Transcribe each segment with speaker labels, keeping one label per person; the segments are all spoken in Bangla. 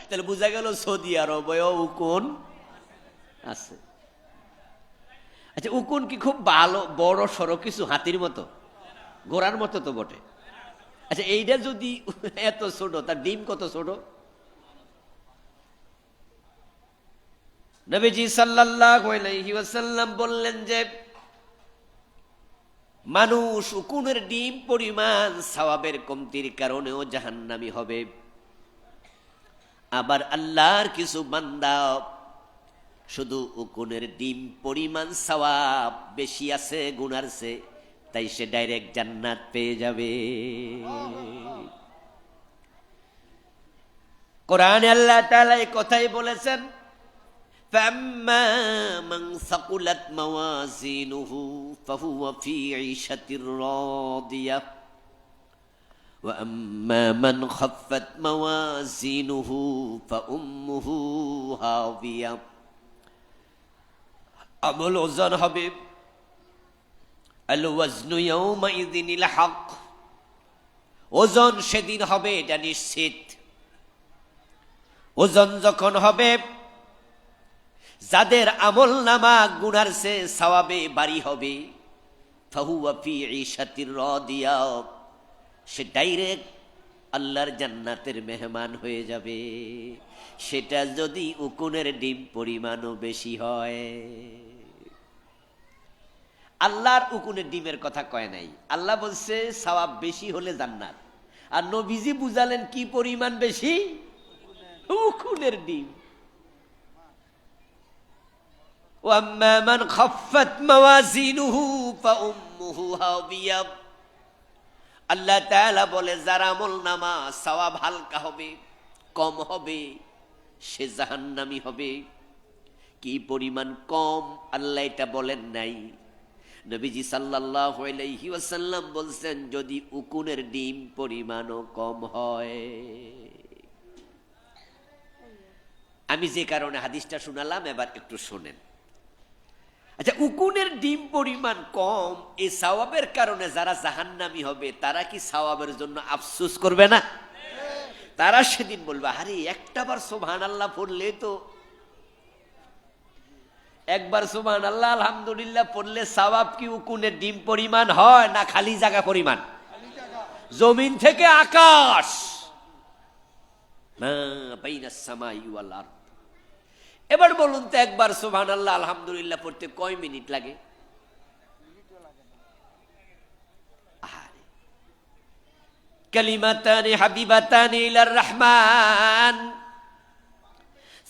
Speaker 1: তাহলে বোঝা গেল সৌদি আরবেও উকুন আছে। আচ্ছা, উকুন কি খুব ভালো বড় সড়ো কিছু, হাতির মতো ঘোড়ার মতো তো বটে? আচ্ছা, এইটা যদি এত ছোট, তার ডিম কত ছোট? নবীজি সাল্লাল্লাহু আলাইহি ওয়াসাল্লাম বললেন যে মানুষ উকুনের ডিম পরিমাণ সওয়াবের কমতির কারণেও জাহান্নামী হবে। আবার আল্লাহর কিছু বান্দা শুধু উকুনের ডিম পরিমাণ সওয়াব বেশি আছে গুনার চেয়ে, তাই সে ডাইরেক্ট জান্নাত পেয়ে যাবে। কোরআনে আল্লাহ তাআলা এই কথাই বলেছেন, فَأَمَّا مَنْ ثَقُلَتْ مَوَازِينُهُ فَهُوَ فِي عِيشَةٍ رَاضِيَةٍ وَأَمَّا مَنْ خَفَّتْ مَوَازِينُهُ فَأُمُّهُ هَاوِيَةٌ। আমল ওজন হবে, আল ওয়াজনু ইয়াউমাইযিনিল হক, ওজন সেদিন হবে, এটা নিশ্চিত। ওজন যখন হবে, যাদের আমল নামা গুনার চেয়ে সওয়াবে বাড়ি হবে, ফাহুয়া ফি ঈশাতির রাদিয়া, সে ডাইরেক্ট আল্লাহর জান্নাতের মেহমান হয়ে যাবে। সেটা যদি উকুনের ডিম পরিমাণও বেশি হয়। আল্লাহর উকুনের ডিমের কথা কয় নাই, আল্লাহ বলছে সওয়াব বেশি হলে জান্নাত। আর নবীজি বুঝালেন কি পরিমাণ বেশি? উকুনের ডিম। ওয়াম্মা মান খাফফাত মাওয়াজিনুহু ফাউম্মুহু হাবিয়া। আল্লাহ তাআলা বলে যার আমল নামা সওয়াব হালকা হবে, কম হবে, সে জাহান্নামী হবে। কি পরিমাণ কম আল্লাহ এটা বলেন নাই। নবীজি সাল্লাল্লাহু আলাইহি ওয়াসাল্লাম বলছেন যদি উকুনের ডিম পরিমাণও কম হয়। আমি যে কারণে হাদিসটা শোনালাম এবার একটু শোনেন। আচ্ছা, উকুনের ডিম পরিমাণ কম, এই সওয়াবের কারণে যারা জাহান্নামী হবে তারা কি সওয়াবের জন্য আফসোস করবে না? তারা সেদিন বলবে আরে একটাবার সুবহানাল্লাহ পড়লে তো, একবার সুবহানাল্লাহ আলহামদুলিল্লাহ পড়লে সওয়াব কি উকুনের ডিম পরিমাণ হয় না খালি জায়গা পরিমাণ? জমিন থেকে আকাশ, মা বাইনাস সামাই ওয়াল আরদ। এবার বলুন তো একবার সুবহানাল্লাহ আলহামদুলিল্লাহ পড়তে কয় মিনিট লাগে? কালিমাতানি হাবিবাতানি ইলার রহমান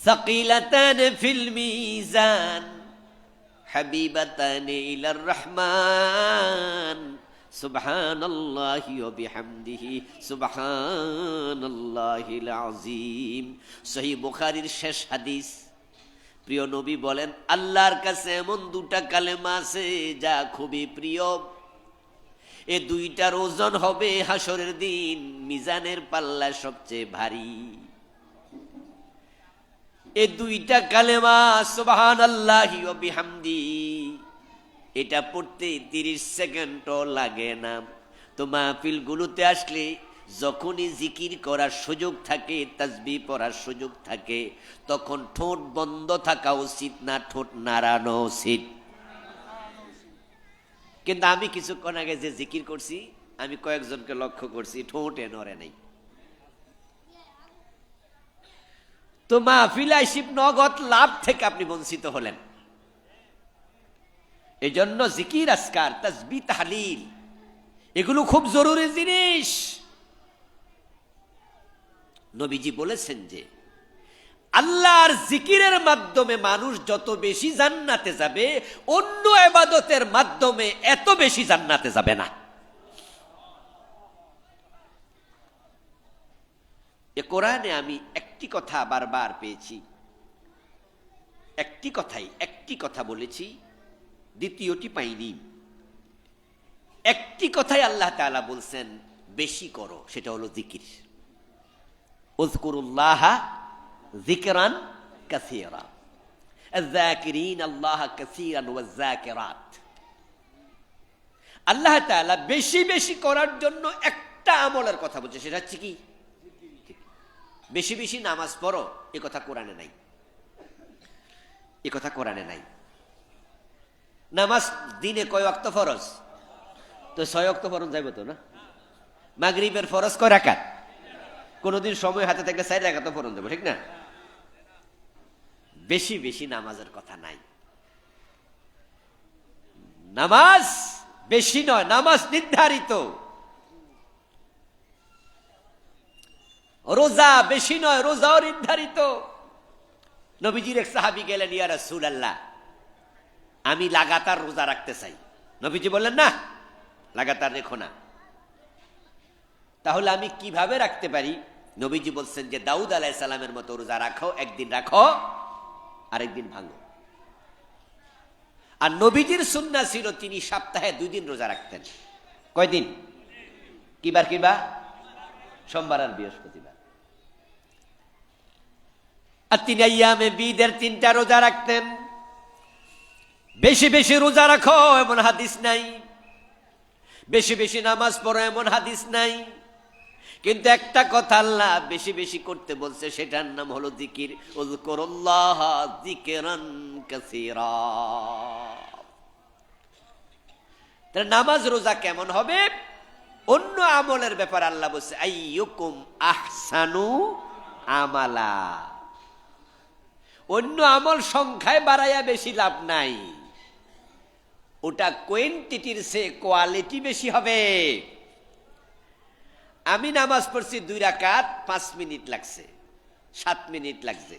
Speaker 1: সাকিলাতান ফিল মিজান হাবিবাতানি ইলার রহমান সুবহানাল্লাহি ওয়া বিহামদিহি সুবহানাল্লাহিল আযীম। সহিহ বুখারীর শেষ হাদিস। প্রিয় নবী বলেন আল্লাহর কাছে এমন দুটা কালেমা আছে যা খুবই প্রিয়। এ দুইটার ওজন হবে হাসরের দিন মিজানের পাল্লা সবচেয়ে ভারী। এ দুইটা কালেমা সুবহানাল্লাহি ওয়া বিহামদিহি, এটা পড়তে 30 সেকেন্ডও লাগে না। তো মাহফিলগুলোতে আসলে যখনই জিকির করার সুযোগ থাকে, তাসবিহ পড়ার সুযোগ থাকে, তখন ঠোঁট বন্ধ থাকা উচিত না ঠোঁট নাড়ানো উচিত? কিন্তু আমি কিছুক্ষণ আগে যে জিকির করছি, আমি কয়েকজনকে লক্ষ্য করছি ঠোঁটে নড়ে নাই। তো মাহফিল আইসিব নগদ লাভ থেকে আপনি বঞ্চিত হলেন। এজন্য জিকির, আজকার, তাসবিহ, তাহলিল এগুলো খুব জরুরি জিনিস। নবীজি বলেছেন যে আল্লাহর জিকিরের মাধ্যমে মানুষ যত বেশি জান্নাতে যাবে, অন্য ইবাদতের মাধ্যমে এত বেশি জান্নাতে যাবে না। এ কোরআনে আমি একটি কথা বারবার পেয়েছি, একটি কথা বলেছি, দ্বিতীয়টি পাইনি। একটি কথাই আল্লাহ তাআলা বলছেন বেশি করো, সেটা হলো জিকির। উযকুরুল্লাহ যিকরান কাসীরা, আয-যাকিরিন আল্লাহ কাসীরান ওয়াজ-যাকিরাত। আল্লাহ তাআলা বেশি বেশি করার জন্য একটা আমলের কথা বলছে, সেটা হচ্ছে কি? বেশি বেশি নামাজ পড়ো, এ কথা কোরআনে নাই, এ কথা কোরআনে নাই। নামাজ দিনে কয় ওয়াক্ত ফরজ? তো 6 ওয়াক্ত ফরজ যাইব তো না? মাগরিবের ফরজ কয় রাকাত? কোনদিন সময় হাতে থাকলে 4 রাকাত ফরজ দেবো, ঠিক না? বেশি বেশি নামাজের কথা নাই। নামাজ বেশি নয়, নামাজ নির্ধারিত। রোজা বেশি নয়, রোজাও নির্ধারিত। নবীজির এক সাহাবী গেলেন, ইয়া রাসূলুল্লাহ, আমি লাগাতার রোজা রাখতে চাই। নবীজি বললেন, না, লাগাতার রেখো না। তাহলে আমি কিভাবে রাখতে পারি? নবীজি বলছেন যে দাউদ আলাইহিস সালামের মতো রোজা রাখো, একদিন রাখো আরেকদিন ভাঙো। আর নবীজির সুন্নাহ ছিল তিনি সপ্তাহে 2 দিন রোজা রাখতেন। কয়দিন? কিবার কিবা? সোমবার আর বৃহস্পতিবার। আর তিনি আইয়ামে বিদের 3টা রোজা রাখতেন। বেশি বেশি রোজা রাখো এমন হাদিস নাই, বেশি বেশি নামাজ পড়ো এমন হাদিস নাই, কিন্তু একটা কথা আল্লাহ বেশি বেশি করতে বলছে, সেটার নাম হলো জিকির। উযকুরুল্লাহ যিকরান কাসীরা। তাহলে নামাজ রোজা কেমন হবে? অন্য আমলের ব্যাপার আল্লাহ বলছে আইয়ুকুম আহসানু আমালা। অন্য আমল সংখ্যায় বাড়াইয়া বেশি লাভ নাই, ওটা কোয়ান্টিটির চেয়ে কোয়ালিটি বেশি হবে। আমি নামাজ পড়ছি 2 রাকাত, 5 মিনিট লাগছে, 7 মিনিট লাগছে।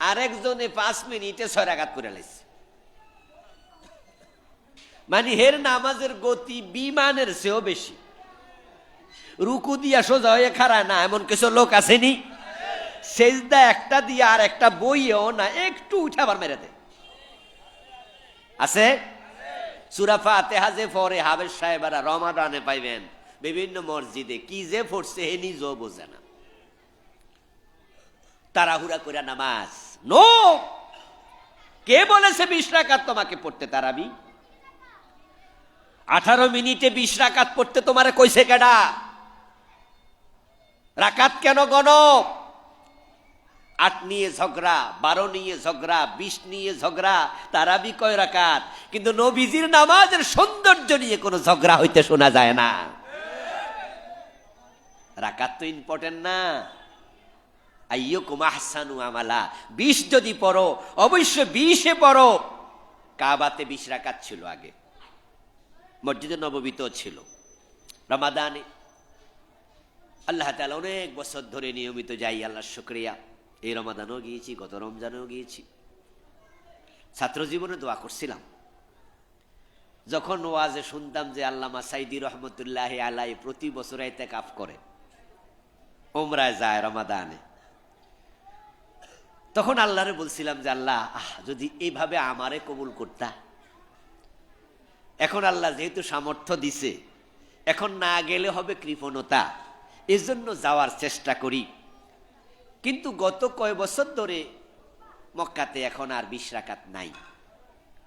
Speaker 1: আরেকজনে 5 মিনিটে 6 রাকাত পড়ে লাইছে। মানে হের নামাজের গতি বিমানের চেয়েও বেশি। রুকু দিয়া সোজা হয়ে খাড়া না, এমন কিছু লোক আসেনি? সেজদা একটা দিয়ে আর একটা বইও না, একটু উঠে আবার মেরে দেয়। আছে? সূরা ফাতিহা যে পড়ে হাফেজ সাহেবরা রমাদানে পাইবেন বিভিন্ন মসজিদে, কি যে পড়ছে হে নিজেও বোঝে না। তাড়াহুড়া করে নামাজ। নো, কে বলেছে 20 রাকাত তোমাকে পড়তে তারাবি? 18 মিনিটে 20 রাকাত পড়তে তোমারে কইছে কেডা? রাকাত কেন গণো? 8 নিয়ে ঝগড়া, 12 নিয়ে ঝগড়া, 20 নিয়ে ঝগড়া, তারাবি কয় রাকাত? কিন্তু নবীজির নামাজের সৌন্দর্য নিয়ে কোনো ঝগড়া হইতে শোনা যায় না। রাকাত তো ইম্পর্টেন্ট না। আইয়ুকুম আহসানু আমালা, 20 যদি পড়ো অবশ্য 20-এ পড়ো। কাবাতে 20 রাকাত ছিল আগে, মসজিদে নববীতেও ছিল। রমাদানে আল্লাহ তাআলা অনেক বছর ধরে নিয়মিত যাই, আল্লাহর শুকরিয়া। এই রমাদানও গিয়েছি, গত রমজানেও গিয়েছি। ছাত্র জীবনে দোয়া করছিলাম, যখন ওয়াজে শুনতাম যে আল্লামা সাইদি রহমতুল্লাহ আলাই প্রতি বছর ইতিকাফ করে, উমরায় যায় রমাদানে, তখন আল্লাহরে বলছিলাম যে আল্লাহ, যদি এইভাবে আমারে কবুল করতা। এখন আল্লাহ যেহেতু সামর্থ্য দিছে, এখন না গেলে হবে কৃপণতা, এজন্য যাওয়ার চেষ্টা করি। কিন্তু গত কয় বছর ধরে মক্কাতে এখন আর 20 রাকাত নাই।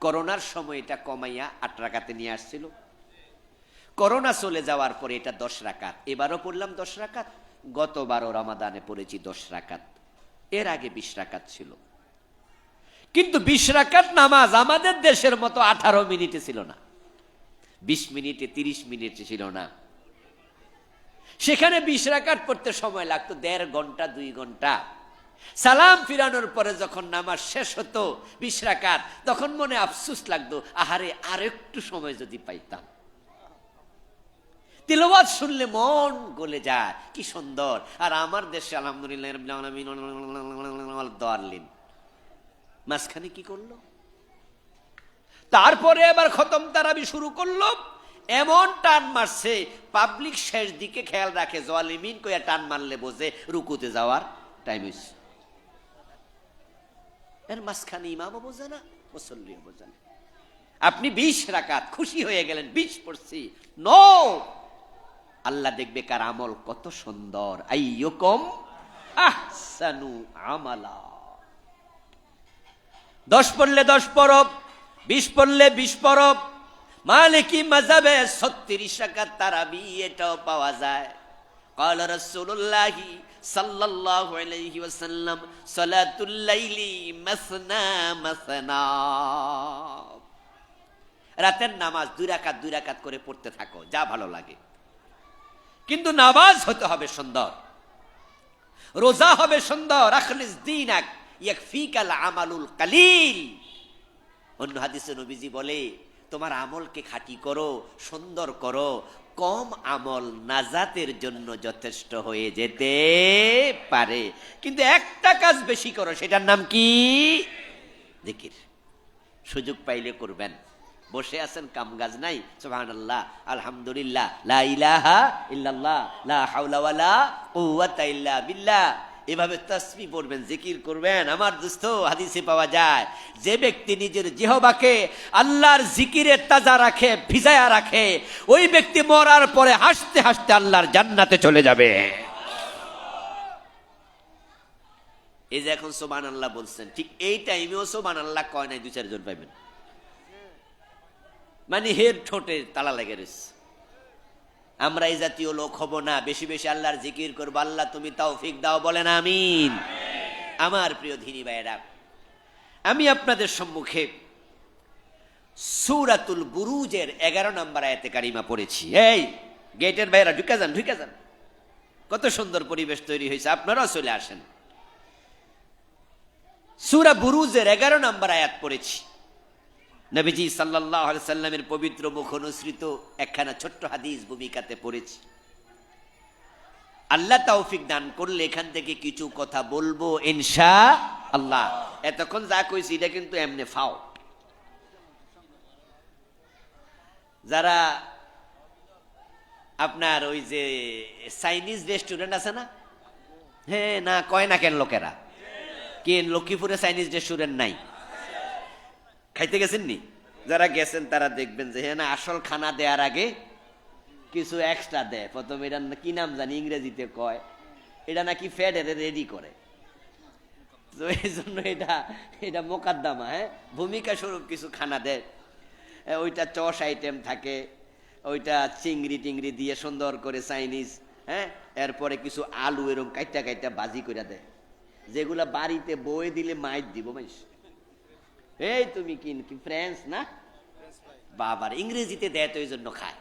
Speaker 1: করোনার সময় এটা কমাইয়া 8 রাকাতে নিয়ে আসছিল। করোনা চলে যাওয়ার পরে এটা 10 রাকাত। এবারও পড়লাম 10 রাকাত, গতবারও রমাদানে পড়েছি 10 রাকাত। এর আগে 20 রাকাত ছিল। কিন্তু 20 রাকাত নামাজ আমাদের দেশের মতো 18 মিনিটে ছিল না, 20 মিনিটে 30 মিনিটে ছিল না। সেখানে 20 রাকাত পড়তে সময় লাগতো 1.5 ঘন্টা 2 ঘন্টা। সালাম ফিরানোর পরে যখন নামাজ শেষ হতো 20 রাকাত, তখন মনে আফসোস লাগতো, আহারে আরেকটু সময় যদি পাইতাম। তিলাওয়াত শুনলে মন গলে যায়, কি সুন্দর। আর আমার দেশে আলহামদুলিল্লাহ রাব্বিল আলামিন দারলিন মাঝখানে কি করলো? তারপরে এবার খতম তারাবি শুরু করলো, এমন টান মারছে পাবলিক শেষ দিকে খেয়াল রাখে, জালিমিন কইয়া টান মারলে বোঝে রুকুতে যাওয়ার টাইম হইছে। এর মাঝখানে ইমামও বোঝে না, মুসল্লিও বোঝে না। আপনি 20 রাকাত খুশি হয়ে গেলেন, 20 পড়ছি। নো, আল্লাহ দেখবে কার আমল কত সুন্দর। আইয়ুকুম আহসানু আমালা। 10 পড়লে 10 পড়ো, 20 পড়লে 20 পড়ো। মালিকি মাযহাবে 36 রাকাত তারাবি এটাও পাওয়া যায়। ক্বালা রাসূলুল্লাহি সাল্লাল্লাহু আলাইহি ওয়াসাল্লাম, সালাতুল লাইলি মাসনা মাসনা, রাতের নামাজ দুই রাকাত করে পড়তে থাকো, যা ভালো লাগে। কিন্তু নামাজ হতে হবে সুন্দর, রোজা হবে সুন্দর। আখলিস দীনাক ইয়াকফিকাল আমালুল কালিল। অন্য হাদিসে নবীজি বলে, তোমার আমলকে খাঁটি করো, সুন্দর করো, কম আমল নাজাতের জন্য যথেষ্ট হয়ে যেতে পারে। কিন্তু একটা কাজ বেশি করো, সেটার নাম কি? জিকির। সুযোগ পাইলে করবেন। বসে আছেন, কাম কাজ নাই, সুবহানাল্লাহ, আলহামদুলিল্লাহ, লা ইলাহা ইল্লাল্লাহ, লা হাওলা ওয়ালা কুওয়াতা ইল্লা বিল্লাহ, এভাবে তাসবিহ পড়বেন, জিকির করবেন। আমার দোস্ত, হাদিসে পাওয়া যায়, যে ব্যক্তি নিজের জিহ্বাকে আল্লাহর জিকিরে তাজা রাখে, ভিজায়া রাখে, ওই ব্যক্তি মরার পরে হাসতে হাসতে আল্লাহর জান্নাতে চলে যাবে। এই যে এখন সুবহানাল্লাহ বলছেন, ঠিক এই টাইমেও সুবহানাল্লাহ কয় নাই, দুই চারজন পাইবেন। মানে হের ঠোঁটে তালা লেগে রয়েছে। আমরা এই জাতীয় লোক হব না, বেশি বেশি আল্লাহর জিকির করবো। আল্লাহ তুমি তৌফিক দাও, বলেন আমিন। আমার প্রিয় দিনী ভাইয়েরা, আমি আপনাদের সম্মুখে সূরাতুল বুরুজের 11 নম্বর আয়াতে কারিমা পড়েছি। এই গেটের ভাইয়েরা ঢুকে যান, ঢুকে যান। কত সুন্দর পরিবেশ তৈরি হয়েছে, আপনারাও চলে আসেন। সূরা বুরুজের 11 নম্বর আয়াত পড়েছি। নবীজি সাল্লাল্লাহু আলাইহি সাল্লামের পবিত্র মুখ অনুসৃত একখানা ছোট্ট হাদিস ভূমিকাতে পড়েছি। আল্লাহ তৌফিক দান করলে এখান থেকে কিছু কথা বলবো ইনশাআল্লাহ। এতক্ষণ যা কইছি এটা কিন্তু এমনি ফাও। যারা আপনার ওই যে চাইনিজ রেস্টুরেন্ট আছে না, হ্যাঁ, না কয় না কেন লোকেরা, কি লক্ষ্মীপুরে চাইনিজ রেস্টুরেন্ট নাই? খাইতে গেছেন নি? যারা গেছেন তারা দেখবেন যে হ্যাঁ, না আসল খানা দেওয়ার আগে কিছু এক্সট্রা দেয়। প্রথম এটা কি নাম জানি, ইংরেজিতে কয়, এটা নাকি ফ্যাট এর রেডি করে। তো এই জন্য এটা মোকদ্দমা, হ্যাঁ, ভূমিকা স্বরূপ কিছু খানা দেয়। ওইটা চস আইটেম থাকে, ওইটা চিংড়ি টিংড়ি দিয়ে সুন্দর করে চাইনিজ, হ্যাঁ, এরপরে কিছু আলু এরকম কাইটা কাইটা ভাজি করে দেয়, যেগুলা বাড়িতে বয়ে দিলে মাইর দিব মাইস। এই তুমি কি ফ্রেঞ্চ না বাবার, ইংরেজিতে দেয় তো এই জন্য খায়।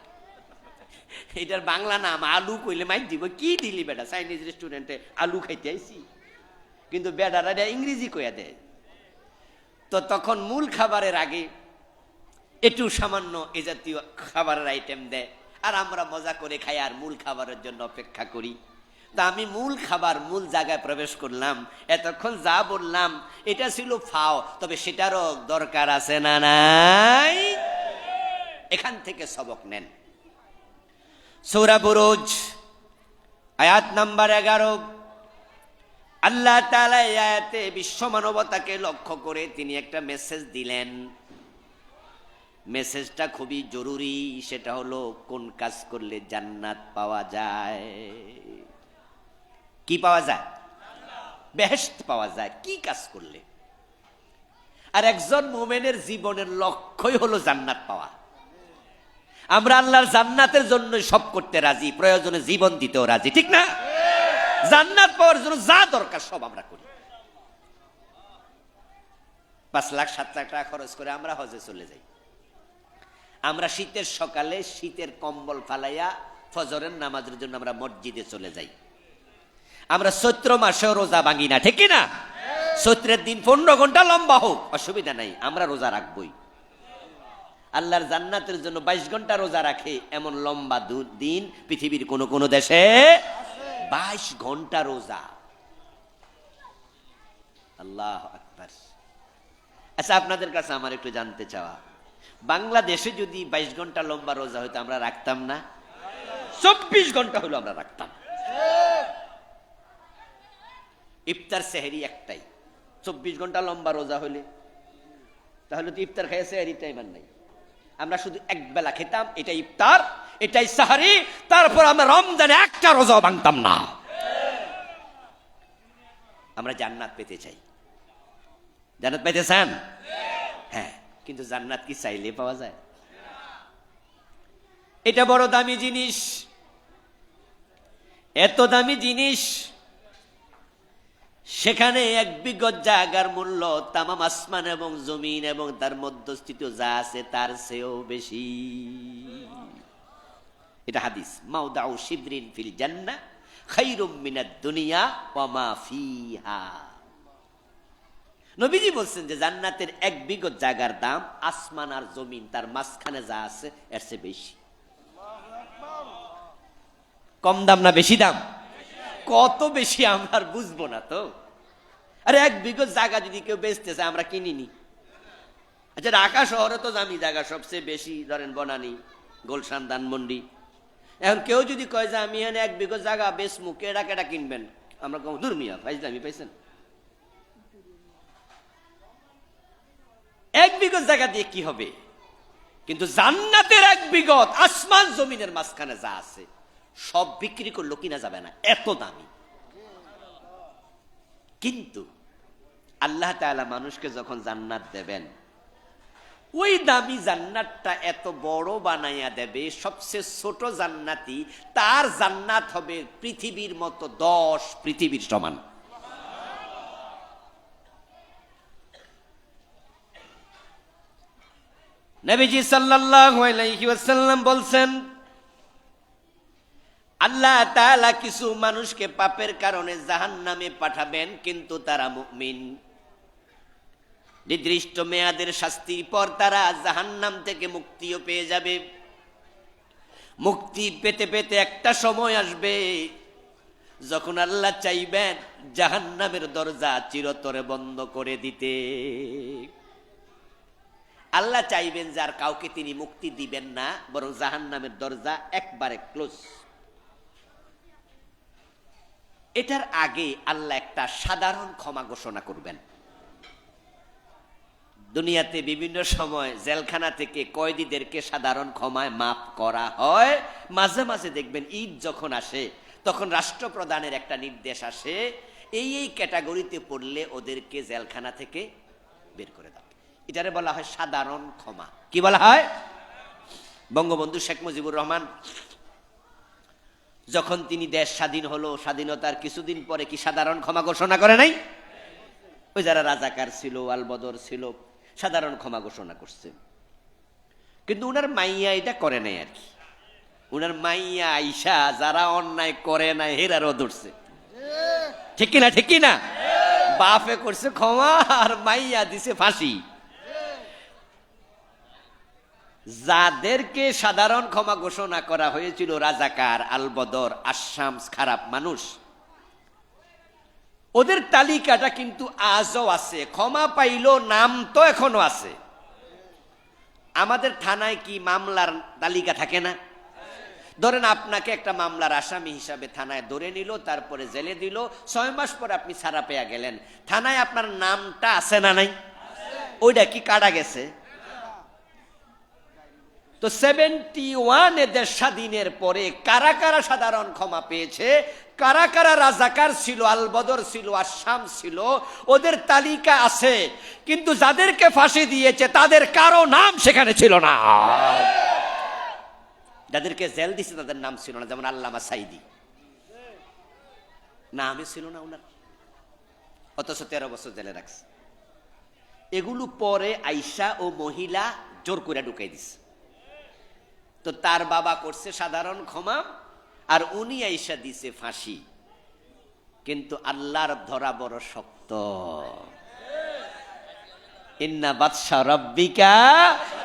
Speaker 1: এটার বাংলা নাম আলু কইলে মাইর দিব। কি দিলি বেটা, চাইনিজ রেস্টুরেন্টে আলু খাইতে আইছি, কিন্তু বেটারা ইংরেজি কইয়া দেয়। তো তখন মূল খাবারের আগে একটু সামান্য এ জাতীয় খাবারের আইটেম দেয়, আর আমরা মজা করে খাই আর মূল খাবারের জন্য অপেক্ষা করি। তা আমি মূল খাবার, মূল জায়গায় প্রবেশ করলাম। এতক্ষণ যা বললাম এটা ছিল ফাও, তবে সেটারও দরকার আছে না নাই? এখান থেকে সবক নেন। সূরা বুরুজ আয়াত নাম্বার 11। আল্লাহ তাআলা এই আয়াতে বিশ্ব মানবতাকে লক্ষ্য করে তিনি একটা মেসেজ দিলেন। মেসেজটা খুবই জরুরি। সেটা হলো, কোন কাজ করলে জান্নাত পাওয়া যায়। কি পাওয়া যায়? বেহেশত পাওয়া যায়। কি কাজ করলে? আর একজন মুমিনের জীবনের লক্ষ্যই হলো জান্নাত পাওয়া। আমরা আল্লাহর জান্নাতের জন্য সব করতে রাজি, প্রয়োজনে জীবন দিতেও রাজি, ঠিক না? জান্নাত পাওয়ার জন্য যা দরকার সব আমরা করি। 5 লাখ 7 লাখ টাকা খরচ করে আমরা হজে চলে যাই। আমরা শীতের সকালে শীতের কম্বল ফালাইয়া ফজরের নামাজের জন্য আমরা মসজিদে চলে যাই। আমরা চৈত্র মাসেও রোজা ভাঙি না, ঠিক না? চৈত্রের দিন 15 ঘন্টা লম্বা হোক, অসুবিধা নাই, আমরা রোজা রাখবই। আল্লাহর জান্নাতের জন্য 22 ঘন্টা রোজা রাখে এমন লম্বা দিন পৃথিবীর কোন কোন দেশে 22 ঘন্টা রোজা। আল্লাহু আকবার। আচ্ছা, আপনাদের কাছে আমার একটু জানতে চাওয়া, বাংলাদেশে যদি 22 ঘন্টা লম্বা রোজা হইতো আমরা রাখতাম না? 24 ঘন্টা হলো আমরা রাখতাম। ইফতার সেহরি একটাই, 24 ঘন্টা লম্বা রোজা হইলে তাহলে তো ইফতার খাইয়া সেহরি টাইম আর নাই। আমরা শুধু এক বেলা খেতাম, এটা ইফতার, এটাই সাহারি, তারপর আমরা রমজানে একটা রোজা ভাঙতাম না। আমরা জান্নাত পেতে চাই। জান্নাত পেতে চান? হ্যাঁ, কিন্তু জান্নাত কি চাইলে পাওয়া যায়? এটা বড় দামি জিনিস। এত দামি জিনিস সেখানে 1 বিঘত জায়গার মূল্য তামাম আসমান এবং জমিন এবং তার মধ্যস্থিত যা আছে তার চেয়েও বেশি। এটা হাদিস। মাউদাউ শিবরিন ফিল জান্নাহ খায়রুম মিনাদ দুনিয়া ওয়া মা ফিহা। নবীজি বলছেন যে জান্নাতের 1 বিঘত জায়গার দাম আসমান আর জমিন তার মাঝখানে যা আছে এর চেয়ে বেশি। কম দাম না বেশি দাম? কত বেশি আমরা আর বুঝবো না তো। আরে 1 বিঘত জায়গা যদি কেউ বেচতে চায় আমরা কিনিনি। আচ্ছা, ঢাকা শহরে তো দামি জায়গা সবচেয়ে বেশি, ধরেন বনানী, গুলশান, ধানমন্ডি। এখন কেউ যদি কয় যে আমি এখানে 1 বিঘত জায়গা বেচমু, কেডা কেডা কিনবেন? আমরা কম দূর মিয়া ফাইজলামি পাইছেন। 1 বিঘত জায়গা দিয়ে কি হবে? কিন্তু জান্নাতের 1 বিঘত আসমান জমিনের মাঝখানে যা আছে সব বিক্রি করলো কিনা যাবে না, এত দামি। কিন্তু আল্লাহ তাআলা মানুষকে যখন জান্নাত দেবেন, ওই দামি জান্নাতটা এত বড় বানাইয়া দেবে, সবচেয়ে ছোট জান্নাতি তার জান্নাত হবে পৃথিবীর মতো 10 পৃথিবীর সমান। নবীজি সাল্লাল্লাহু আলাইহি ওয়াসাল্লাম বলছেন, আল্লাহ তাআলা কিছু মানুষকে পাপের কারণে জাহান্নামে পাঠাবেন, কিন্তু তারা মুমিন। নির্দিষ্ট মেয়াদের শাস্তির পর তারা জাহান্নাম থেকে মুক্তিও পেয়ে যাবে। মুক্তি পেতে পেতে একটা সময় আসবে যখন আল্লাহ চাইবেন জাহান্নামের দরজা চিরতরে বন্ধ করে দিতে। আল্লাহ চাইবেন যে আর কাউকে তিনি মুক্তি দিবেন না, বরং জাহান্নামের দরজা একবারে ক্লোজ। এটার আগে আল্লাহ একটা সাধারণ ক্ষমা ঘোষণা করবেন। দুনিয়াতে বিভিন্ন সময় জেলখানা থেকে কয়েদিদেরকে সাধারণ ক্ষমায় মাফ করা হয়। মাঝে মাঝে দেখবেন ঈদ যখন আসে তখন রাষ্ট্রপ্রধানের একটা নির্দেশ আসে, এই ক্যাটাগরিতে পড়লে ওদেরকে জেলখানা থেকে বের করে দাও। এটারে বলা হয় সাধারণ ক্ষমা। কি বলা হয়? বঙ্গবন্ধু শেখ মুজিবুর রহমান যখন তিনি দেশ স্বাধীন হলো, স্বাধীনতার কিছুদিন পরে কি সাধারণ ক্ষমা ঘোষণা করে নাই? ওই যারা রাজাকার ছিল, আলবদর ছিল, সাধারণ ক্ষমা ঘোষণা করছে। কিন্তু উনার মাইয়া এটা করে নাই আর কি। উনার মাইয়া আইসা যারা অন্যায় করে নাই হেরারও ধরছে। ঠিক কিনা? ঠিক কিনা? বাপে করছে ক্ষমা আর মাইয়া দিছে ফাঁসি। যাদেরকে সাধারণ ক্ষমা ঘোষণা করা হয়েছিল, রাজাকার, আলবদর, আসামস, খারাপ মানুষ, ওদের তালিকাটা কিন্তু আজও আছে। ক্ষমা পাইল, নাম তো এখনো আছে। আমাদের থানায় কি মামলার তালিকা থাকে না? ধরেন আপনাকে একটা মামলার আসামি হিসাবে থানায় ধরে নিল, তারপরে জেলে দিল, 6 মাস পরে আপনি ছাড়া পেয়ে গেলেন। থানায় আপনার নামটা আছে না নাই? ওইটা কি কাটা গেছে? তো 71 দেশ স্বাধীনের পরে কারা কারা সাধারণ ক্ষমা পেয়েছে, কারা কারা রাজাকার ছিল, আলবদর ছিল, আসাম ছিল, ওদের তালিকা আছে। কিন্তু যাদেরকে ফাঁসি দিয়েছে তাদের কারো নাম সেখানে ছিল না। যাদেরকে জেল দিছে তাদের নাম ছিল না। যেমন আল্লামা সাইদি, নামই ছিল না ওনার, অথচ 13 বছর জেলে রাখছে। এগুলো পরে আইসা ও মহিলা জোর করে ঢুকাই দিছে। তো তার বাবা করছে সাধারণ ক্ষমা আর উনি আইসা দিছে ফাঁসি। কিন্তু আল্লাহর ধরা বড় শক্ত। ইন্না বাতশা রাব্বিকা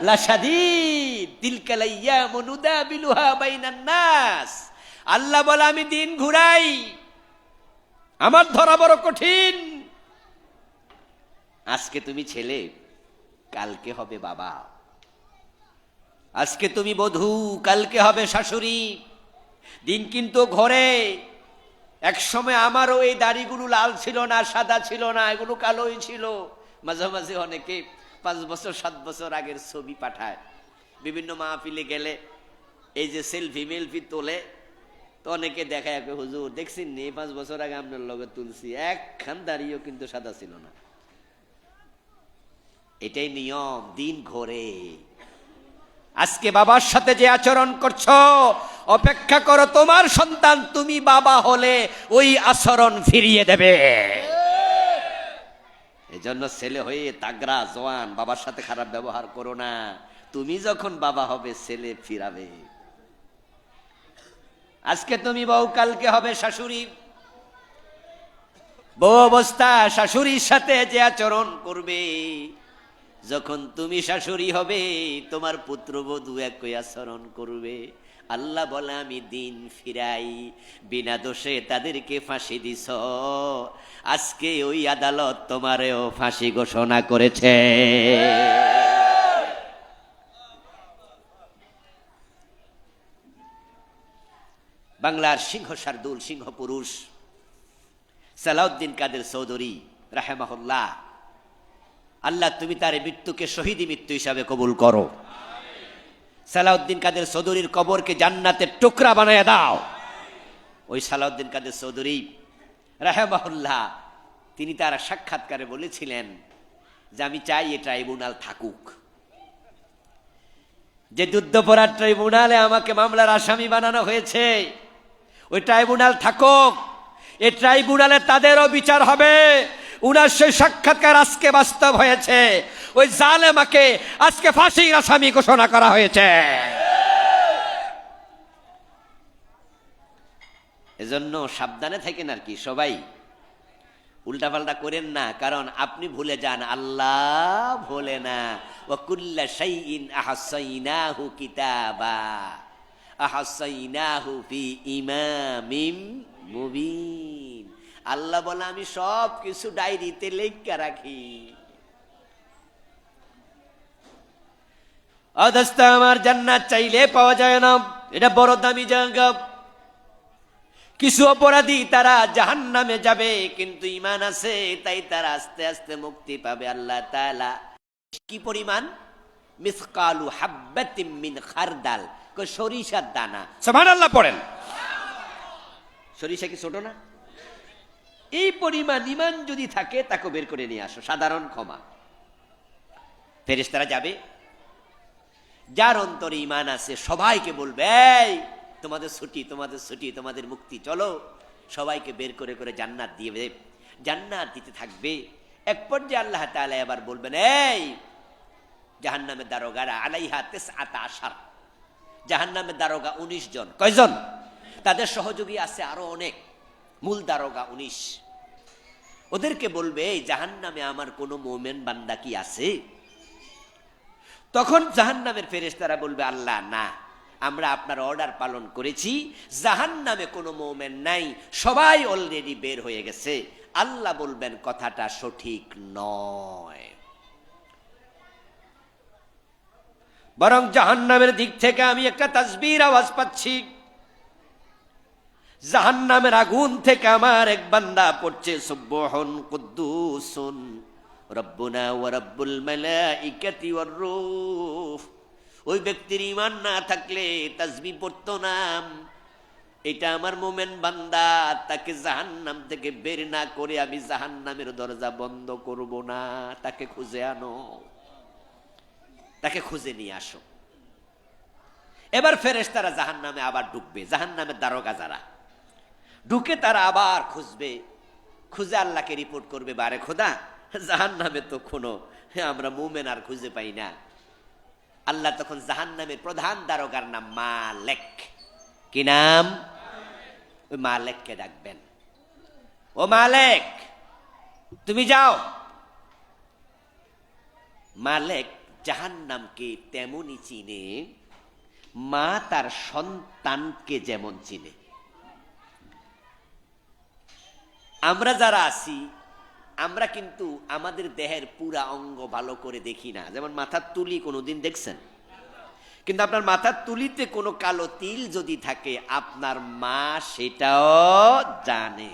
Speaker 1: লাশাদীদ তিলকাল আইয়ামু নুদাবিলুহা বাইনান নাস। আল্লাহ বলে আমি দিন ঘুরাই, আমার ধরা বড় কঠিন। আজকে তুমি ছেলে, কালকে হবে বাবা। আজকে তুমি বধূ, কালকে হবে শাশুড়ি। দিন কিন্তু ঘরে। এক সময় আমারও এই দাড়িগুলো লাল ছিল না, সাদা ছিল না, এগুলো কালোই ছিল। মাঝে মাঝে অনেকে 5 বছর 7 বছর আগের ছবি পাঠায়। বিভিন্ন মাহফিলে গেলে এই যে সেলফি মেলফি তোলে, তো অনেকে দেখায়, হুজুর দেখছেন নি 5 বছর আগে আপনার লগে তুলছি, একখান দাড়িও কিন্তু সাদা ছিল না। এটাই নিয়ম, দিন ঘোরে। আজকে বাবার সাথে যে আচরণ করছো, অপেক্ষা করো তোমার সন্তান তুমি বাবা হলে ওই আচরণ ফিরিয়ে দেবে। এজন্য ছেলে হয়ে তাগড়া জওয়ান বাবার সাথে খারাপ ব্যবহার করো না। তুমি যখন বাবা হবে ছেলে ফিরাবে। আজকে তুমি বউ, কালকে হবে শাশুড়ি। বউ অবস্থা শাশুড়ির সাথে যে আচরণ করবে, যখন তুমি শাশুড়ি হবে তোমার পুত্রবধূ একই আচরণ করবে। আল্লাহ বলে আমি দিন ফিরাই, বিনা দোষে তাদেরকে ফাঁসি দিছ, আজকে ওই আদালত তোমারেও ফাঁসি ঘোষণা করেছে। বাংলার সিংহ শার্দুল, সিংহ পুরুষ সালাউদ্দিন কাদের চৌধুরী রাহেমাহুল্লাহ, আল্লাহ তুমি তার মৃত্যুকে শহীদি মৃত্যু হিসাবে কবুল করো। সালাউদ্দিন কাদের চৌধুরীর কবরকে জান্নাতের টুকরা বানায় দাও। ওই সালাউদ্দিন কাদের চৌধুরী রাহেমাহুল্লাহ তিনি তার সাক্ষাৎকারে বলেছিলেন যে আমি চাই এই ট্রাইব্যুনাল থাকুক, যে যুদ্ধপরাধ ট্রাইব্যুনালে আমাকে মামলার আসামি বানানো হয়েছে ওই ট্রাইব্যুনাল থাকুক। এই ট্রাইব্যুনালে তাদেরও বিচার হবে। উনার সেই সাক্ষাৎকার আজকে বাস্তব হয়েছে। ওই জালেমাকে আজকে ফাঁসির আসামি ঘোষণা করা হয়েছে। এজন্য সাবধানে থাকেন আর কি, সবাই উল্টাপাল্টা করেন না, কারণ আপনি ভুলে যান, আল্লাহ ভোলে না। ওয়া কুল্লা শাইইন আহসাইনাহু কিতাবা আহসাইনাহু ফি ইমামিম মুবিন। আল্লাহ বলে আমি সব কিছু ডায়েরিতে লেখা রাখি। অদস্ত আমার জান্নাত চাইলে পাওয়া যায় না, এটা বড় দামি জায়গা। কিছু অপরাধী তারা জাহান্নামে যাবে, কিন্তু ঈমান আছে তাই তারা আস্তে আস্তে মুক্তি পাবে। আল্লাহ তাআলা কি পরিমাণ? মিসকালু হাব্বাতিম মিন খারদাল, সরিষার দানা। সুবহানাল্লাহ পড়েন। সরিষা কি ছোট না? এই পরিমাণ ঈমান যদি থাকে তাকে বের করে নিয়ে আসো, সাধারণ ক্ষমা। ফেরেশতারা যাবে, যার অন্তরে ঈমান আছে সবাইকে বলবে এই তোমাদের ছুটি, তোমাদের ছুটি, তোমাদের মুক্তি, চলো। সবাইকে বের করে করে জান্নাত দিবে, জান্নাত দিতে থাকবে। এক পর্যায়ে আল্লাহ তাআলা এবার বলবেন এই জাহান্নামের দারোগারা, আলাইহা তিসআতা আশার, জাহান্নামের দারোগা 19 জন। কয়জন? তাদের সহযোগী আছে আরো অনেক, মূল দারোগা 19। ওদেরকে বলবে এই জাহান্নামে আমার কোনো মুমিন বান্দা কি আছে? তখন জাহান্নামের ফেরেশতারা বলবে আল্লাহ না, আমরা আপনার অর্ডার পালন করেছি, জাহান্নামে কোনো মুমিন নাই, সবাই অলরেডি বের হয়ে গেছে। আল্লাহ বলবেন কথাটা সঠিক নয়, বরং জাহান্নামের দিক থেকে আমি একটা তাসবির আওয়াজ পাচ্ছি। জাহান্নামের আগুন থেকে আমার এক বান্দা পড়ছে সুবহান কুদ্দুসুন রব্বুনা ওয়া রব্বুল মালাইকাতি ওয়ার রূহ। ওই ব্যক্তির ঈমান না থাকলে তাসবিহ পড়তো না। এটা আমার মুমিন বান্দা, তাকে জাহান্নাম থেকে বের না করে আমি জাহান্নামের দরজা বন্ধ করব না। তাকে খুঁজে আনো, তাকে খুঁজে নিয়ে আসো। এবার ফেরেশতারা জাহান্নামে আবার ঢুকবে, জাহান্নামের দারোগা যারা ঢুকে তারা আবার খুঁজবে, খুঁজে আল্লাহকে রিপোর্ট করবে, বারে খোদা জাহান্নামে তো কোনো আমরা মুমিন আর খুঁজে পাই না। আল্লাহ তখন জাহান্নামের প্রধান দারোগার নাম মালেক, কি নাম? ওই মালেককে ডাকবেন, ও মালেক তুমি যাও। মালেক জাহান্নামকে তেমনই চিনে মা তার সন্তানকে যেমন চিনে। আমরা যারা আছি আমরা কিন্তু আমাদের দেহের পুরা অঙ্গ ভালো করে দেখি না। যেমন মাথার তুলি কোনোদিন দেখছেন? কিন্তু আপনার মাথার তুলিতে কোনো কালো তিল যদি থাকে আপনার মা সেটাও জানে।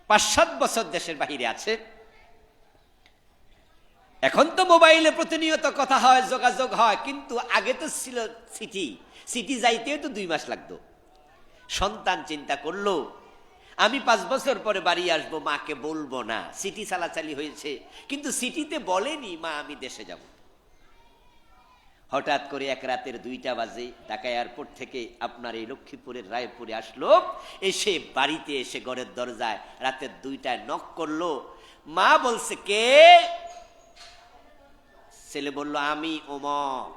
Speaker 1: 5-7 বছর দেশের বাহিরে আছে, এখন তো মোবাইলে প্রতিনিয়ত কথা হয়, যোগাযোগ হয়, কিন্তু আগে তো ছিল চিঠি। চিঠি যাইতেও তো 2 মাস লাগতো। সন্তান চিন্তা করলো আমি 5 বছর পরে বাড়ি আসবো, মাকে বলবো না। চিঠি চালাচালি হয়েছে, কিন্তু চিঠিতে বলেনি মা আমি দেশে যাব। হঠাৎ করে এক রাতের 2টা বাজে ঢাকা এয়ারপোর্ট থেকে আপনার এই লক্ষ্মীপুরের রায়পুরে আসলো, এসে বাড়িতে এসে ঘরের দরজায় রাতের 2টায় নক করলো। মা বলছে কে? ছেলে বলল আমি অমক।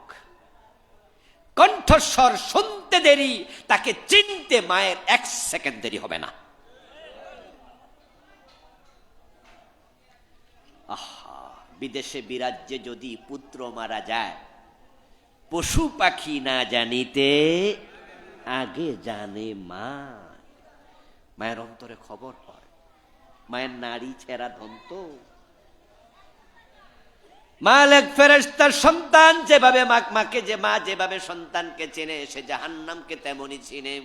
Speaker 1: কণ্ঠস্বর শুনতে দেরি, তাকে চিনতে মায়ের 1 সেকেন্ড দেরি হবে না। আহা, বিদেশে বিরাজ্যে যদি পুত্র মারা যায়, পশু পাখি না জানিতে আগে জানে মা। মায়ের অন্তরে খবর পড়ে, মায়ের নারী ছেঁড়া ধন্ত। মালিক ফেরেশতার সন্তান যেভাবে মাকে যে মা যেভাবে সন্তানকে চেনে, সে জাহান্নামকে তেমনি চিনে।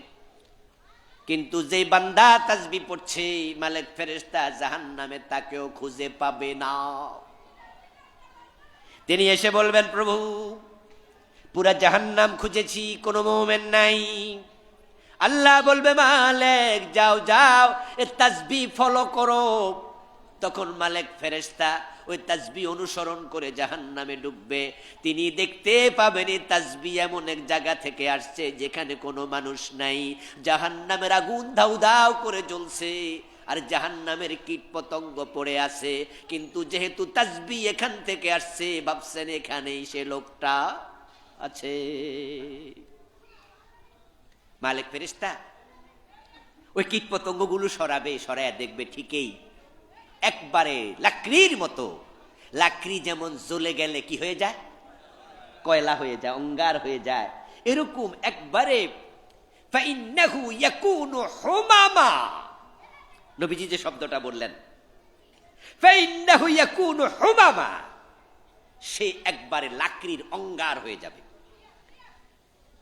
Speaker 1: কিন্তু যে বান্দা তাসবিহ পড়ছে, মালিক ফেরেশতা জাহান্নামে তাকেও খুঁজে পাবে না। তিনি এসে বলবেন প্রভু, পুরা জাহান্নাম খুঁজেছি, কোনো মুমিন নাই। আল্লাহ বলবে মালিক যাও যাও, এ তাসবিহ ফলো করো। তখন মালিক ফেরেশতা ওই তাসবিহ অনুসরণ করে জাহান্নামে ডুববে। তিনি দেখতে পাবেন এই তাসবিহ এমন এক জায়গা থেকে আসছে যেখানে কোনো মানুষ নাই। জাহান্নামের আগুন দাউ দাউ করে জ্বলছে, আর জাহান্নামের কীট পতঙ্গ পড়ে আছে। কিন্তু যেহেতু তাসবিহ এখান থেকে আসছে, ভাবছেন এখানেই সে লোকটা আছে। মালিক ফেরেশতা ওই কীট পতঙ্গগুলো সরাবে, সরাইয়া দেখবে ঠিকই একবারে লাকড়ির মতো। লাকড়ি যেমন জ্বলে গেলে কি হয়ে যায়? কয়লা হয়ে যায়, অঙ্গার হয়ে যায়। এরকম একবারে ফাইন্নাহু ইয়াকুনু হুমামা। নবীজি যে শব্দটা বললেন ফাইন্নাহু ইয়াকুনু হুমামা, সে একবারে লাকড়ির অঙ্গার হয়ে যাবে।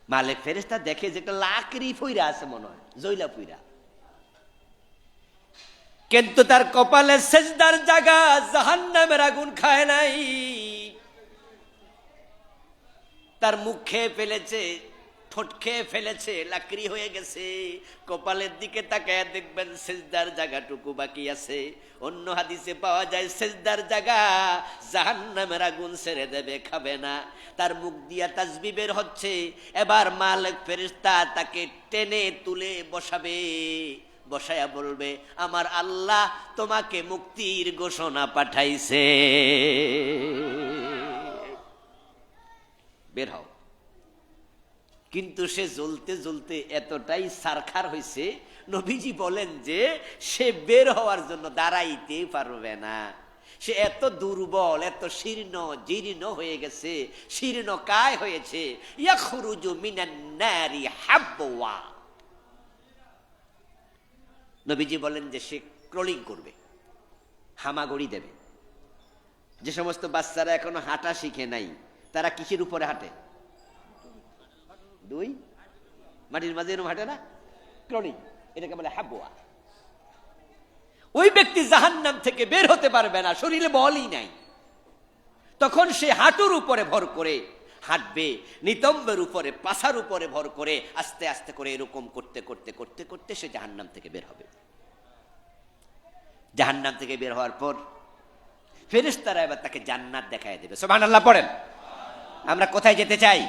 Speaker 1: মালিক ফেরেশতা দেখে যে একটা লাকড়ি ফইরা আছে, মনে হয় জয়লা ফইরা, কিন্তু তার কপালে সেজদার জায়গা জাহান্নামের আগুন খায় নাই। তার মুখ খেয়ে ফেলেছে, ঠোঁট খেয়ে ফেলেছে, লাকড়ি হয়ে গেছে। কপালের দিকে তাকায় দেখবেন সেজদার জায়গাটুকু বাকি আছে। অন্য হাদিসে পাওয়া যায় সেজদার জায়গা জাহান্নামের আগুন ছেড়ে দেবে, খাবে না। তার মুখ দিয়া তাসবিহ বের হচ্ছে। এবার মালিক ফেরেশতা তাকে টেনে তুলে বসাবে, বসায়া বলবে আমার আল্লাহ তোমাকে মুক্তির ঘোষণা পাঠাইছে, বের হও। কিন্তু সে জ্বলতে জ্বলতে এতটাই সারখার হয়েছে, নবীজি বলেন যে সে বের হওয়ার জন্য দাঁড়াইতে পারবে না। সে এত দুর্বল, এত শীর্ণ জীর্ণ হয়ে গেছে, শীর্ণ কায় হয়েছে। ইয়াখরুজু মিনান নারি হাবওয়া। নবীজি বলেন যে সে ক্রলিং করবে, হামাগুড়ি দেবে। যে সমস্ত বাচ্চারা এখনো হাঁটা শিখে নাই, তারা কিসের উপরে হাঁটে? দুই মাটির মাঝে এরকম হাঁটে না, ক্রলিং, এটাকে বলে হাবওয়া। ওই ব্যক্তি জাহান্নাম থেকে বের হতে পারবে না, শরীরে বলই নাই। তখন সে হাঁটুর উপরে ভর করে হাঁটবে, নিতম্বের উপরে, পাছার উপরে ভর করে আস্তে আস্তে করে এরকম করতে করতে করতে করতে সে জাহান্নাম থেকে বের হবে। জাহান্নাম থেকে বের হওয়ার পর ফেরেশতারা এবার তাকে জান্নাত দেখায় দেবে। সুবহানাল্লাহ পড়েন। আমরা কোথায় যেতে চাই?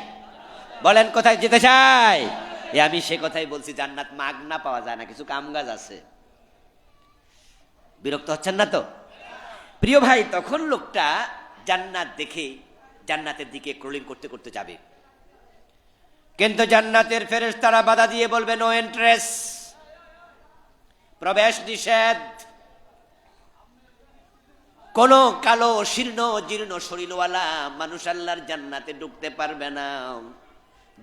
Speaker 1: বলেন কোথায় যেতে চাই? আমি সে কথাই বলছি, জান্নাত মাগনা পাওয়া যায় না, কিছু কামকাজ আছে। বিরক্ত হচ্ছেন না তো? প্রিয় ভাই, তখন লোকটা জান্নাত দেখে জান্নাতের দিকে ক্রলিং করতে করতে যাবে, কিন্তু জান্নাতের ফেরেশতারা বাধা দিয়ে বলবে নো এন্ট্রেস, প্রবেশ নিষেধ। কোন কালো শীর্ণ জীর্ণ শরীরওয়ালা মানুষ আল্লাহর জান্নাতে ঢুকতে পারবে না।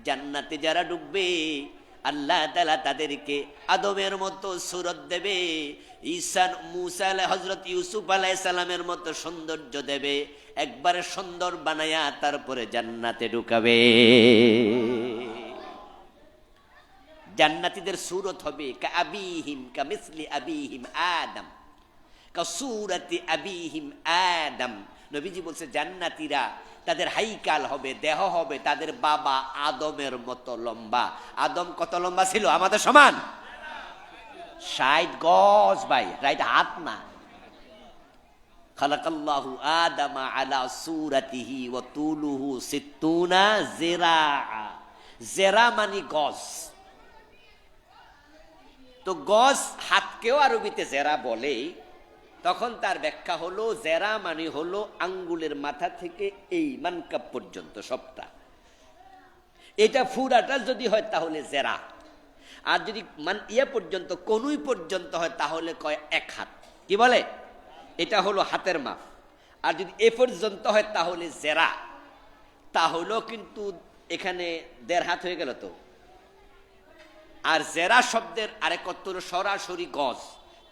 Speaker 1: জান্নাতে যারা ঢুকবে আল্লাহ তাআলা তাদেরকে আদমের মতো সুরত দেবে, ঈসা মুসা হযরত ইউসুফ আলাইহিস সালামের মতো সৌন্দর্য দেবে, একবারে সুন্দর বানায়া তারপরে জান্নাতে ঢুকাবে। জান্নাতীদের সুরত হবে কাআবিহিম কামিসলি আবিহিম আদম, কাসূরাতি আবিহিম আদম। নবীজি বলছে জান্নাতীরা তাদের হাইকাল হবে, দেহ হবে তাদের বাবা আদমের মতো লম্বা। আদম কত লম্বা ছিল? আমাদের সমান 60 গজ ভাই, রাইট হাত না, খালাকাল্লাহু আদামা আলা সূরাতিহি ওয়া তুলুহু 60 জিরা। জেরা মানে গজ। তো গজ হাতকেও আরবিতে জেরা বলে। তখন তার ব্যাখ্যা হলো জেরা মানে হলো আঙ্গুলের মাথা থেকে এই মানকাপ পর্যন্ত সবটা। এটা ফুরাটা যদি হয় তাহলে জেরা, আর যদি পর্যন্ত কনুই পর্যন্ত হয় তাহলে কয় এক হাত। কি বলে? এটা হলো হাতের মাপ। আর যদি এ পর্যন্ত হয় তাহলে জেরা। তাহলেও কিন্তু এখানে 1.5 হাত হয়ে গেল। তো আর জেরা শব্দের আরেক অর্থ হলো সরাসরি গজ,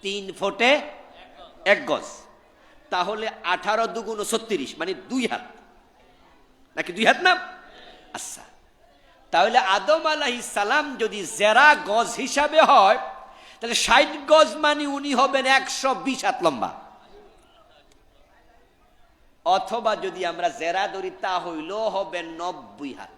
Speaker 1: 3 ফুটে 1 গজ। তাহলে 18 দুগুণ 36 মানে 2 হাত, নাকি 2 হাত না? আচ্ছা, তাহলে আদম আলাইহিস সালাম যদি জেরা গজ হিসাবে হয় তাহলে 60 গজ মানে উনি হবেন 120 হাত লম্বা। অথবা যদি আমরা জেরা ধরি তা হইল হবে 90 হাত।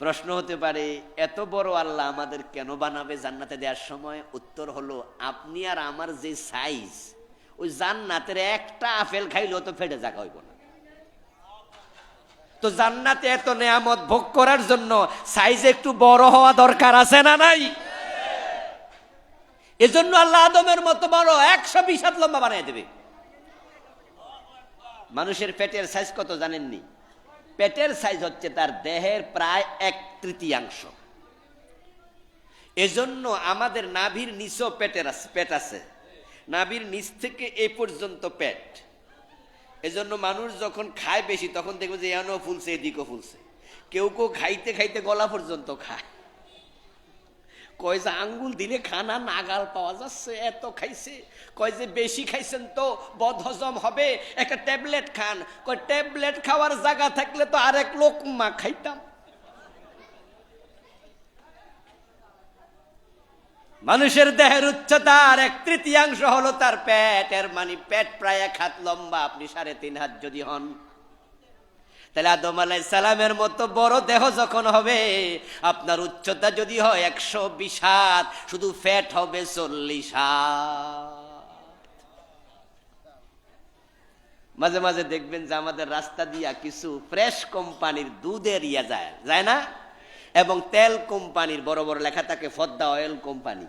Speaker 1: প্রশ্ন হতে পারে এত বড় আল্লাহ আমাদের কেন বানাবে জান্নাতে দেওয়ার সময়? উত্তর হলো আপনি আর আমার যে সাইজ, ওই জান্নাতের একটা আপেল খাইলেও তো ফেটে যাক হইব না। তো জান্নাতে এত নেয়ামত ভোগ করার জন্য সাইজ একটু বড় হওয়া দরকার আছে না নাই? এজন্য আল্লাহ আদমের মতো বড় 120 হাত লম্বা বানিয়ে দেবে। মানুষের পেটের সাইজ কত জানেননি? পেটের সাইজ হচ্ছে তার দেহের প্রায় 1/3। এজন্য আমাদের নাভির নিচেও পেট আছে। নাভির নিচ থেকে এই পর্যন্ত পেট। এজন্য মানুষ যখন খায় বেশি তখন দেখবে যে এখানেও ফুলছে, এদিকেও ফুলছে। কেউ কেউ খাইতে খাইতে গলা পর্যন্ত খায়। কয় যে আঙ্গুল দিলে খানা নাগাল পাওয়া যাচ্ছে, এত খাইছে। কয় যে বেশি খাইছেন তো বদহজম হবে, একটা ট্যাবলেট খান। কয় ট্যাবলেট খাওয়ার জায়গা থাকলে তো আরেক লোকমা খাইতাম। মানুষের দেহের উচ্চতার 1/3 হলো তার পেট। এর মানে পেট প্রায় 1 হাত লম্বা। আপনি 3.5 হাত যদি হন, তাহলে আদম আলাইহিস সালামের মতো বড় দেহ যখন হবে, আপনার উচ্চতা যদি হয় 120 হাত, শুধু ফ্যাট হবে 40 হাত। মাঝে মাঝে দেখবেন যে আমাদের রাস্তা দিয়া কিছু ফ্রেশ কোম্পানির দুধের যায় না, এবং তেল কোম্পানির বড় বড় লেখা থাকে ফদ্দা অয়েল কোম্পানি।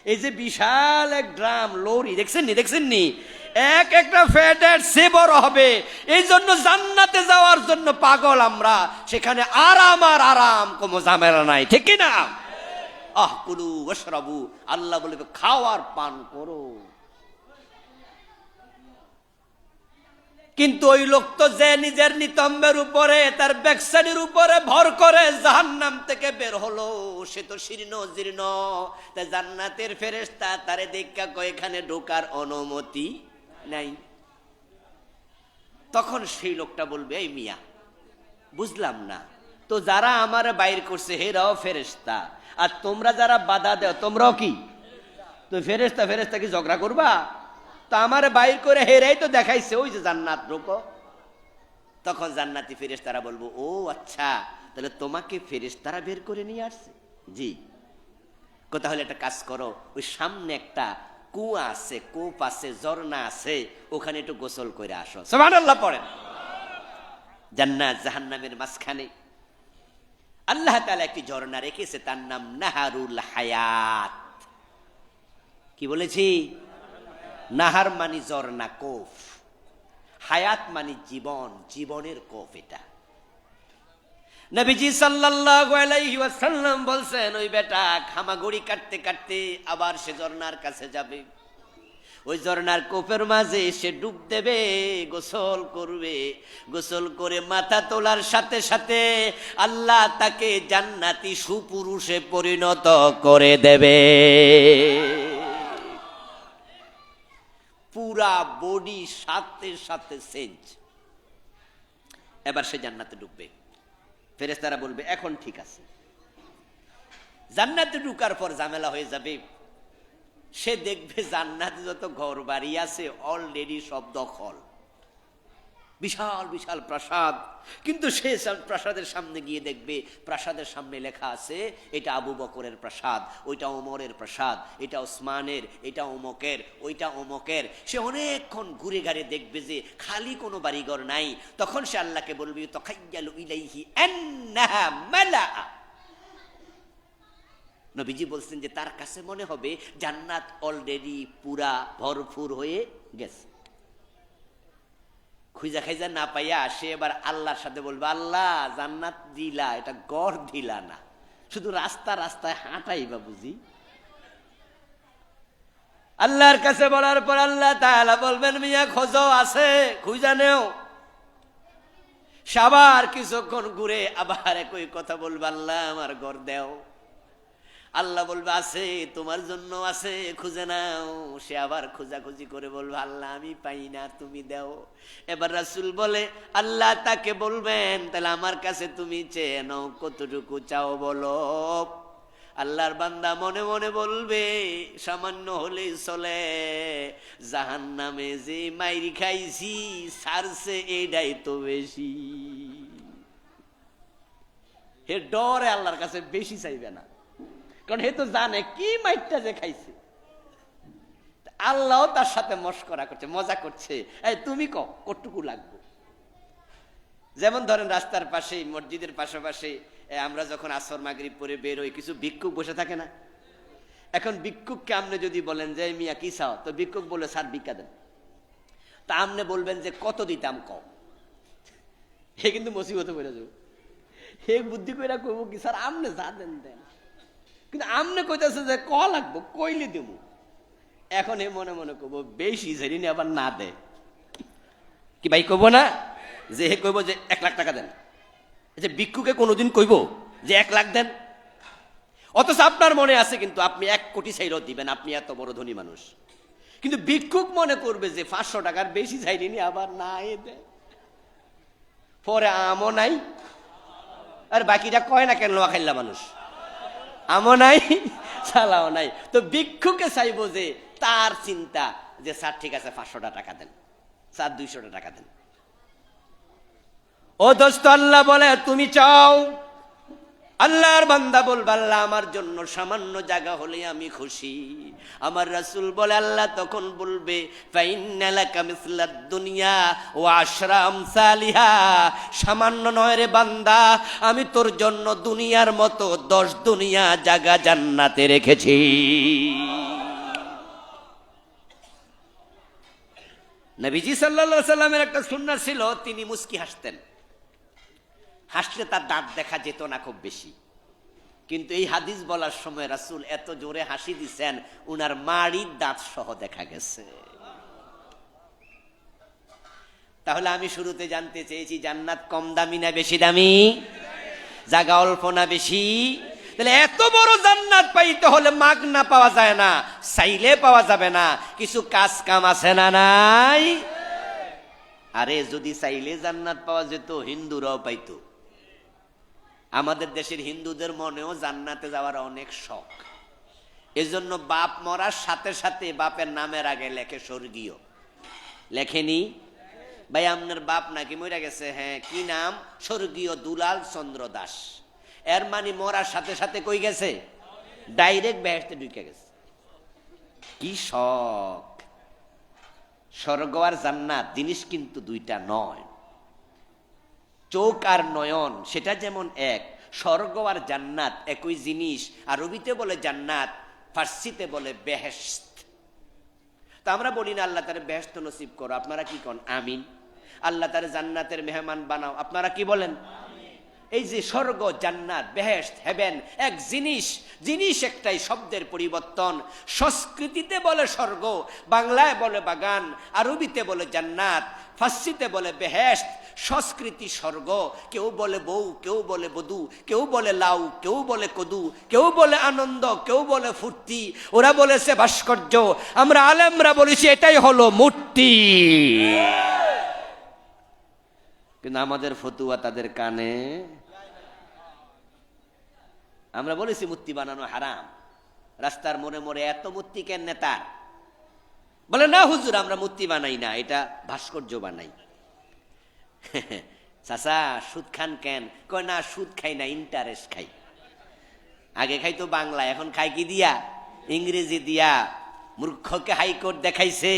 Speaker 1: এই যে বিশাল এক ড্রাম লরি দেখছেননি, একটা ফ্যাটের সে বড় হবে। এই জন্য জান্নাতে যাওয়ার জন্য পাগল আমরা। সেখানে আরাম আর আরাম, কোনো ঝামেলা নাই, ঠিক কি না? কুলু ওয়াশরাবু, আল্লাহ বলবে খাওয়ার পান করো। কিন্তু ওই লোক তো যে নিজের নিতম্বের উপরে, তার ব্যাকসাইডের উপরে ভর করে জাহান্নাম থেকে বের হলো, সে তো শীর্ণ জীর্ণ। তাই জান্নাতের ফেরেশতা তারে দেখা কয় এখানে ঢোকার অনুমতি নাই। তখন সেই লোকটা বলবে, এই মিয়া বুঝলাম না তো, যারা আমার বাইর করছে হেরাও ফেরেশতা, আর তোমরা যারা বাধা দেও তোমরাও কি? তো ফেরেশতা কি ঝগড়া করবা? তা আমার বাইর করে হেরাই তো দেখাইছে ওই যে জান্নাত ঢোকো। তখন জান্নাতি ফেরেশতারা বলবো, ও আচ্ছা, তাহলে তোমাকে ফেরেশতারা বের করে নিয়ে আসছে? জি। তাহলে একটা কাজ করো, ওই সামনে একটা কুয়া আছে, কূপ আছে, ঝর্ণা আছে, ওখানে একটু গোসল করে আসো। সুবহানাল্লাহ পড়েন। জান্নাত জাহান্নামের মাঝখানে আল্লাহ তাআলা একটি ঝর্ণা রেখেছে, তার নাম নাহারুল হায়াত। কি বলেছি? নাহার মানি ঝর্ণা, কোফ। হায়াত মানি জীবন, জীবনের কোফ এটা। নবীজি সাল্লাল্লাহু আলাইহি ওয়াসাল্লাম বলছেন, ওই বেটা খামাগুড়ি কাটতে কাটতে আবার সে ঝর্ণার কাছে যাবে। ওই ঝর্ণার কোপের মাঝে সে ডুব দেবে, গোসল করবে। গোসল করে মাথা তোলার সাথে সাথে আল্লাহ তাকে জান্নাতি সুপুরুষে পরিণত করে দেবে। পুরা বডি সাথে সাথে চেঞ্জ। এবার সে জান্নাতে ঢুকবে। ফেরেশতারা বলবে এখন ঠিক আছে। জান্নাতে ঢুকার পর ঝামেলা হয়ে যাবে। সে দেখবে জান্নাতে যত ঘর বাড়ি আছে অলরেডি সব দখল। বিশাল বিশাল প্রাসাদ, কিন্তু সে প্রাসাদের সামনে গিয়ে দেখবে প্রাসাদের সামনে লেখা আছে এটা আবু বকরের প্রাসাদ, ওইটা ওমরের প্রাসাদ, এটা ওসমানের, এটা অমকের, ওইটা অমকের। সে অনেকক্ষণ ঘুরে ঘাড়ে দেখবে যে খালি কোনো বাড়িঘর নাই। তখন সে আল্লাহকে বলবে তাখায়্যালু ইলাইহি আন্নাহা মালাআ। নবীজি বলছেন যে তার কাছে মনে হবে জান্নাত অলরেডি পুরা ভরপুর হয়ে গেছে। খুঁজা খাইজা না পাইয়া সে এবার আল্লাহর সাথে বলবে, আল্লাহ জান্নাত দিলা, এটা গড় দিলা না, শুধু রাস্তা রাস্তায় হাঁটাইবা বুঝি। আল্লাহর কাছে বলার পর আল্লাহ তাআলা বলবেন, মিয়া খোঁজো, আছে, খুঁজা নেও। সবার কিছুক্ষণ ঘুরে আবার একই কথা বলবে, আল্লাহ আমার ঘর দেও। আল্লাহ বলবে, আছে, তোমার জন্য আছে, খুঁজে নাও। সে আবার খোঁজাখুঁজি করে বলবে, আল্লাহ আমি পাই না, তুমি দাও। এবার রাসূল বলে, আল্লাহ তাকে বলবেন, তাহলে আমার কাছে তুমি চেয়ে নাও, কতটুকু চাও বলো। আল্লাহর বান্দা মনে মনে বলবে, সামান্য হলেই চলে, জাহান্নামে যে মাইরি খাইছি সারছে এইটাই তো বেশি। হে ডরে আল্লাহর কাছে বেশি চাইবে না, কারণ হে তো জানে কি মাইরটা যে খাইছে। আল্লাহ তার সাথে মশকরা করছে, মজা করছে, এই তুমি কতটুকু লাগবে। যেমন ধরেন রাস্তার পাশে, মসজিদের পাশাপাশি আমরা যখন আসর মাগরিব পরে বের হই, কিছু ভিক্ষুক বসে থাকে না? এখন ভিক্ষুককে আপনি যদি বলেন যে মিয়া কি চাও, তো ভিক্ষুক বলে স্যার ভিক্ষা দেন। তা আপনি বলবেন যে কত দিতাম কম। হে কিন্তু মুসিবতে পড়ে যাবো। হে বুদ্ধি কইরা কইব কি, স্যার আপনি যা দেন দেন, কিন্তু আমনে কইতেছে যে ক লাগবো, কইলে দেবো। এখন এ মনে মনে কব বেশি ঝেড়ি নিয়ে আবার না দে, কি ভাই কইব না যে হে কইব যে 1 লাখ টাকা দেন। যে ভিক্ষুকে কোনোদিন কইব যে 1 লাখ দেন? অথচ আপনার মনে আছে কিন্তু আপনি 1 কোটি চাইলেও দিবেন, আপনি এত বড় ধনী মানুষ। কিন্তু ভিক্ষুক মনে করবে যে 500 টাকার বেশি চাইলে নিয়ে আবার না এ দে, পরে আমও নাই, আর বাকিটা কয় না কেন লোয়া খাইলা মানুষ, আমও নাই চালাও নাই। তো ভিক্ষুকে চাইবো যে তার চিন্তা যে স্যার ঠিক আছে 500 টাকা দেন, স্যার 200 টাকা দেন। ও দোস্ত, আল্লাহ বলে তুমি চাও, আল্লাহর বান্দা বলবে আল্লাহ আমার জন্য সামান্য জায়গা হলে আমি খুশি। আমার রাসূল বলে আল্লাহ তখন বলবে ফাইন্না লাকা মিসলাদ দুনিয়া ওয়া আশরা আমসালিহা, সামান্য নয় রে বান্দা, আমি তোর জন্য দুনিয়ার মতো 10 দুনিয়া জায়গা জান্নাতে রেখেছি। নবীজি সাল্লাল্লাহু আলাইহি সাল্লামের একটা সুন্নাত ছিল, তিনি মুস্কি হাসতেন। হাসলে তার দাঁত দেখা যেত না খুব বেশি, কিন্তু এই হাদিস বলার সময় রাসূল এত জোরে হাসি দিচ্ছেন উনার মাড়ির দাঁত সহ দেখা গেছে। তাহলে আমি শুরুতে জানতে চেয়েছি জান্নাত কম দামি না বেশি দামি? জায়গা অল্প না বেশি? তাহলে এত বড় জান্নাত পাইতে হলে মাগনা পাওয়া যায় না, চাইলে পাওয়া যাবে না, কিছু কাজ কাম আছে না নাই? আরে যদি চাইলে জান্নাত পাওয়া যেত হিন্দুরাও পাইতো। আমাদের দেশের হিন্দুদের মনেও জান্নাতে যাওয়ার অনেক শখ, এজন্য বাপ মরার সাথে সাথে বাপের নামের আগে লেখে স্বর্গীয়। লেখেনি? ভাই আপনার বাপ নাকি মরে গেছে? হ্যাঁ, কি নাম? স্বর্গীয় দুলাল চন্দ্র দাস। এর মানে মরার সাথে সাথে কই গেছে? ডাইরেক্ট বেহেশতে ঢুকে গেছে। কি শখ! স্বর্গ আর জান্নাত জিনিস কিন্তু দুইটা নয়। চোখ আর নয়ন সেটা যেমন এক, স্বর্গ আর জান্নাত একই জিনিস। আরবিতে বলে জান্নাত, ফার্সিতে বলে বেহেশত। তা আমরা বলি না আল্লাহ তারে বেহেশত নসিব করো, আপনারা কি কন? আমিন। আল্লাহ তারে জান্নাতের মেহমান বানাও, আপনারা কি বলেন? এই যে স্বর্গ, জান্নাত, বেহেশত, হেভেন এক জিনিস, জিনিস একটাই, শব্দের পরিবর্তন। সংস্কৃতিতে বলে স্বর্গ, বাংলায় বলে বাগান, আরবিতে বলে জান্নাত, ফার্সিতে বলে বেহেশত। সংস্কৃতি স্বর্গ, কেউ বলে বউ, কেউ বলে বধূ, কেউ বলে লাউ, কেউ বলে কদু, কেউ বলে আনন্দ, কেউ বলে ফুর্তি, ওরা বলেছে ভাস্কর্য, আমরা আলেমরা বলেছি এটাই হলো মূর্তি। কিন্তু আমাদের ফতুয়া তাদের কানে। আমরা বলেছি মূর্তি বানানো হারাম, রাস্তার মোড়ে মোড়ে এত মূর্তি কেন নেতার? বলে না হুজুর আমরা মূর্তি বানাই না, এটা ভাস্কর্য বানাই। চাচা সুদ খান কেন? কয় না সুদ খাই না, ইন্টারেস্ট খাই। আগে খাই তো বাংলা, এখন খাই কি দিয়া? ইংরেজি দিয়া। মূর্খকে হাইকোর্ট দেখাইছে,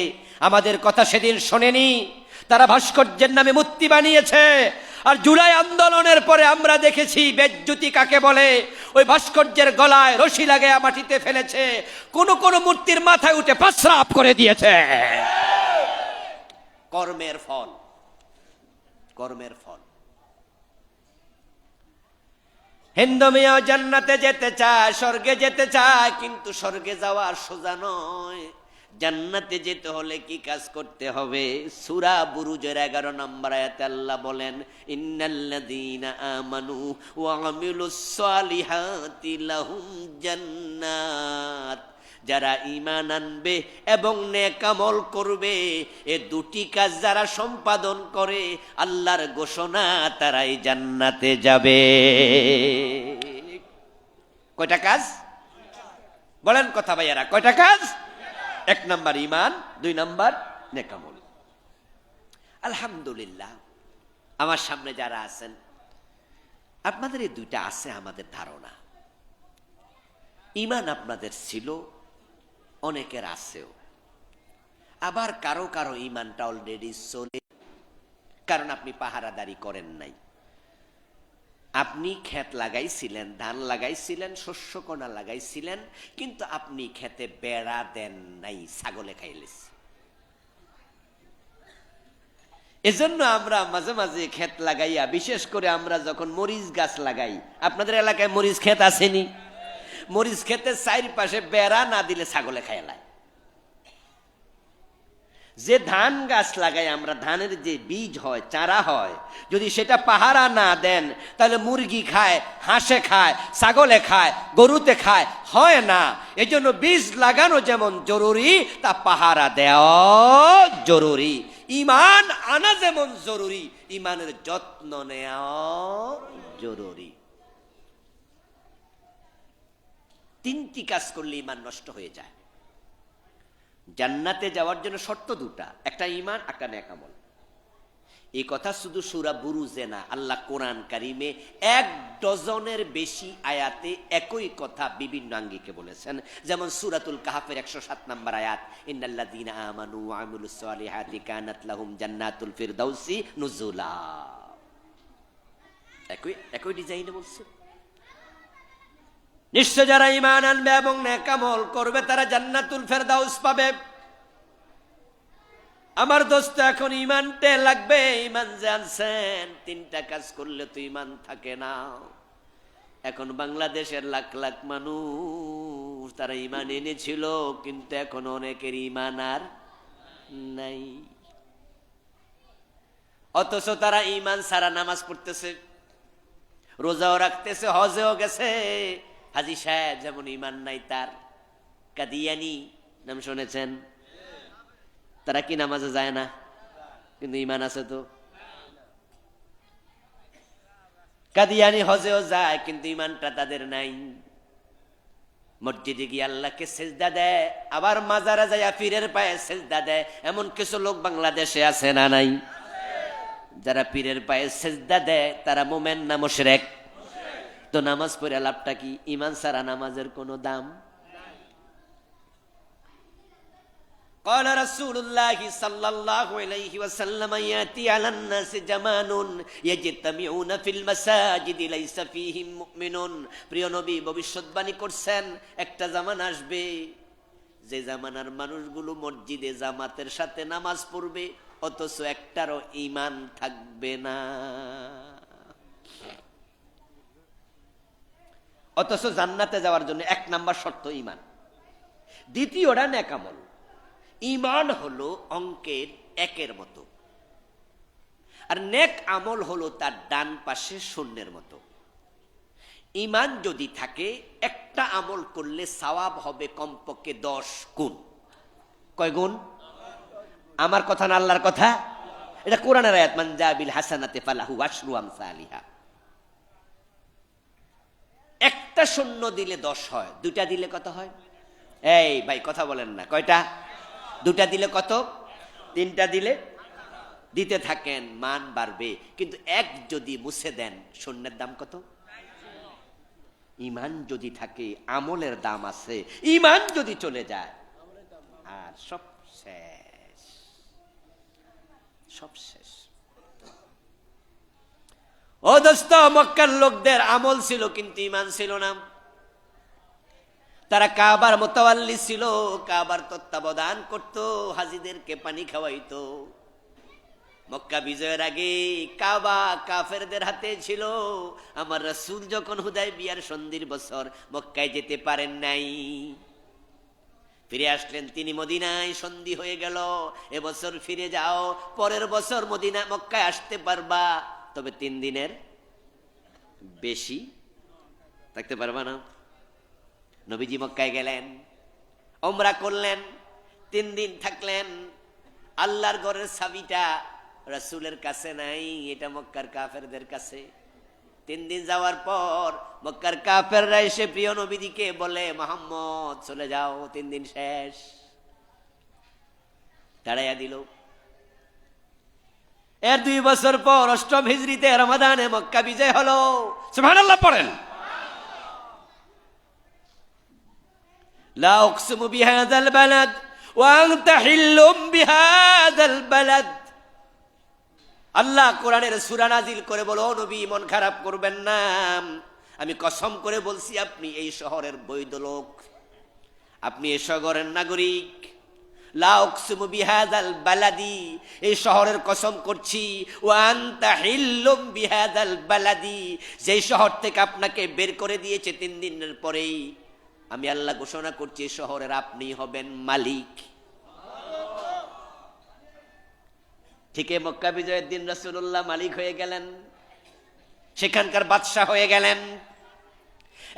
Speaker 1: আমাদের কথা সেদিন শোনেনি। তারা ভাস্কর্যের নামে মূর্তি বানিয়েছে। আর জুলাই আন্দোলনের পরে আমরা দেখেছি বেজ্জুতি কাকে বলে। ওই ভাস্কর্যের গলায় রশি লাগে মাটিতে ফেলেছে, কোন কোন মূর্তির মাথায় উঠে প্রস্রাব করে দিয়েছে। কর্মের ফল, কর্মের ফল। হিন্দু মেয়ে জান্নাতে যেতে চায়, স্বর্গে যেতে চায়, কিন্তু স্বর্গে যাওয়ার সোজা নয়। জান্নাতে যেতে হলে কি কাজ করতে হবে? সূরা বুরুজের 11 নম্বর আয়াতে আল্লাহ বলেন, ইন্নাল্লাযীনা আমানু ওয়া আমিলুস সালিহাতি লাহুম জান্নাত। যারা ঈমান আনবে এবং নেক আমল করবে, এ দুটি কাজ যারা সম্পাদন করে, আল্লাহর ঘোষণা তারাই জান্নাতে যাবে। কয়টা কাজ বলেন কথা ভাইয়ারা? কয়টা কাজ? 1 নাম্বার ঈমান, 2 নাম্বার নেক আমল। আলহামদুলিল্লাহ, আমার সামনে যারা আছেন আপনাদের এই দুইটা আছে আমাদের ধারণা। ঈমান আপনাদের ছিল, অনেকের আছেও, আবার কারো কারো ঈমানটা অলরেডি চলে। কারণ আপনি পাহারাদারি করেন নাই। আপনি ক্ষেত লাগাইছিলেন, ধান লাগাইছিলেন, শস্য কোনা লাগাইছিলেন, কিন্তু আপনি ক্ষেতে বেড়া দেন নাই, ছাগলে খাইলেছে। এজন্য আমরা মাঝে মাঝে ক্ষেত লাগাইয়া, বিশেষ করে আমরা যখন মরিচ গাছ লাগাই, আপনাদের এলাকায় মরিচ ক্ষেত আসেনি? মরিচ ক্ষেতের চারিপাশে বেড়া না দিলে ছাগলে খাইলায়। যে ধান গাছ লাগাই আমরা, ধানের যে বীজ হয়, চারা হয়, যদি সেটা পাহারা না দেন তাহলে মুরগি খায়, হাঁসে খায়, ছাগলে খায়, গরুতে খায়, হয় না। এজন্য বীজ লাগানো যেমন জরুরি, তা পাহারা দেওয়া জরুরি। ঈমান আনা যেমন জরুরি, ঈমানের যত্ন নেওয়া জরুরি। 3টি কাজ করলে ঈমান নষ্ট হয়ে যায়। জান্নাতে যাওয়ার জন্য শর্ত 2টা, একটা ঈমান, একটা নেক আমল। এই কথা শুধু সূরা বুরুজে না, আল্লাহ কোরআন কারিমে 1 ডজনের বেশি আয়াতে একই কথা বিভিন্ন আঙ্গিকে বলেছেন। যেমন সূরাতুল কাহফের 107 নম্বর আয়াত, ইন্নাল্লাযীনা আমানু ওয়া আমিলুস সালিহাতি কানাত লাহুম জান্নাতুল ফিরদাউসি নুজুলা। একই ডিজাইনে বলছে। নিশ্চয় যারা ঈমান আনবে এবং নেক আমল করবে তারা জান্নাতুল ফেরদাউস পাবে। আমার দোস্ত, এখন ঈমানতে লাগবে। ঈমান জানছেন 3টা কাজ করলে তো ঈমান থাকে না। এখন বাংলাদেশের লাখ লাখ মানুষ তারা ঈমান এনেছিল, কিন্তু এখন অনেকের ঈমান আর নাই। অথচ তারা ঈমান ছাড়া নামাজ পড়তেছে, রোজাও রাখতেছে, হজেও গেছে। হাজী সাহেব যেমন ঈমান নাই তার। কাদিয়ানি নাম শুনেছেন? তারা কি নামাজে যায় না, কিন্তু ঈমান আছে তো। কাদিয়ানি হজেও যায়, কিন্তু ঈমানটা তাদের নাই। মসজিদে গিয়ে আল্লাহকে সেজদা দেয়, আবার মাজারে যায় পীরের পায়ে সেজদা দেয়। এমন কিছু লোক বাংলাদেশে আছে না নাই? যারা পীরের পায়ে সেজদা দেয় তারা মোমেন না মুশরিক? তো নামাজ পড়ে লাভটা কি? ঈমান ছাড়া নামাজের কোনো দাম। قال رسول الله صلى الله عليه وسلم ياتي على الناس زمان يجتمعون في المساجد ليس فيهم مؤمنون। প্রিয় নবী ভবিষ্যৎবাণী করছেন, একটা জামান আসবে যে জামানার মানুষগুলো মসজিদে জামাতের সাথে নামাজ পড়বে, অথচ একটারও ঈমান থাকবে না। অথচ জান্নাতে যাওয়ার জন্য 1 নাম্বার শর্ত ঈমান, 2টা নেক আমল। ঈমান হলো অঙ্কের 1-এর মতো, আর নেক আমল হলো তার ডান পাশে শূন্যের মতো। ঈমান যদি থাকে, একটা আমল করলে সওয়াব হবে কমপক্ষে 10 গুণ। কয় গুণ? আমার কথা না আল্লাহর কথা? এটা কোরআনের আয়াত, মান জা বিল হাসানাতি ফালাহু আশরু আমসালিহা। একটা শূন্য দিলে 10 হয়, 2টা দিলে কত হয়? এই ভাই কথা বলেন না, কয়টা? 2টা দিলে কত? 3টা দিলে দিতে থাকেন, মান বাড়বে। কিন্তু এক যদি মুছে দেন, শূন্যের দাম কত? ইমান যদি থাকে আমলের দাম আছে, ইমান যদি চলে যায় আর সব শেষ, সব শেষ। ও দোস্ত, মক্কার লোকদের আমল ছিল কিন্তু ইমান ছিল না। তারা কাবার মোতাওয়াল্লি ছিল, কাবার তত্ত্বাবধান করত, হাজীদেরকে পানি খাওয়াইতো। মক্কা বিজয়ের আগে কাবা কাফেরদের হাতে ছিল। আমার রাসূল যখন হুদায়বিয়ার সন্ধির বছর মক্কায় যেতে পারেন নাই, ফিরে আসলেন তিনি মদিনায়, সন্ধি হয়ে গেল। এবছর ফিরে যাও, পরের বছর মদিনা মক্কায় আসতে পারবা, তবে 3 দিনের বেশি থাকতে পারবা না। নবীজি মক্কায় গেলেন, ওমরা করলেন, 3 দিন থাকলেন। আল্লাহর ঘরের চাবিটা রাসূলের কাছে নাই, এটা মক্কার কাফেরদের কাছে। 3 দিন যাওয়ার পর মক্কার কাফেররা এসে প্রিয় নবীজিকে বলে, মুহাম্মদ চলে যাও, 3 দিন শেষ। তাড়াইয়া দিল। এর 2 বছর পর 8ম হিজরিতে রমাদানে মক্কা বিজয় হলো। সুবহানাল্লাহ পড়েন। লা উকসিমু বিহাযাল বালাদ ওয়া আনতা হিল্লুম বিহাযাল বালাদ। আল্লাহ কোরআনের সূরা নাজিল করে বলো, নবী মন খারাপ করবেন না, আমি কসম করে বলছি আপনি এই শহরের বৈধ লোক, আপনি এই শহরের নাগরিক। লা উকসিমু বিহাযাল বালাদি, এই শহরের কসম করছি। ওয়া আনতা হিল্লুম বিহাযাল বালাদি, যেই শহর থেকে আপনাকে বের করে দিয়েছে 3 দিনের পরেই আমি আল্লাহ ঘোষণা করছি এই শহরের আপনি হবেন মালিক। ঠিক মক্কা বিজয়ের দিন রাসূলুল্লাহ মালিক হয়ে গেলেন, সেখানকার বাদশা হয়ে গেলেন।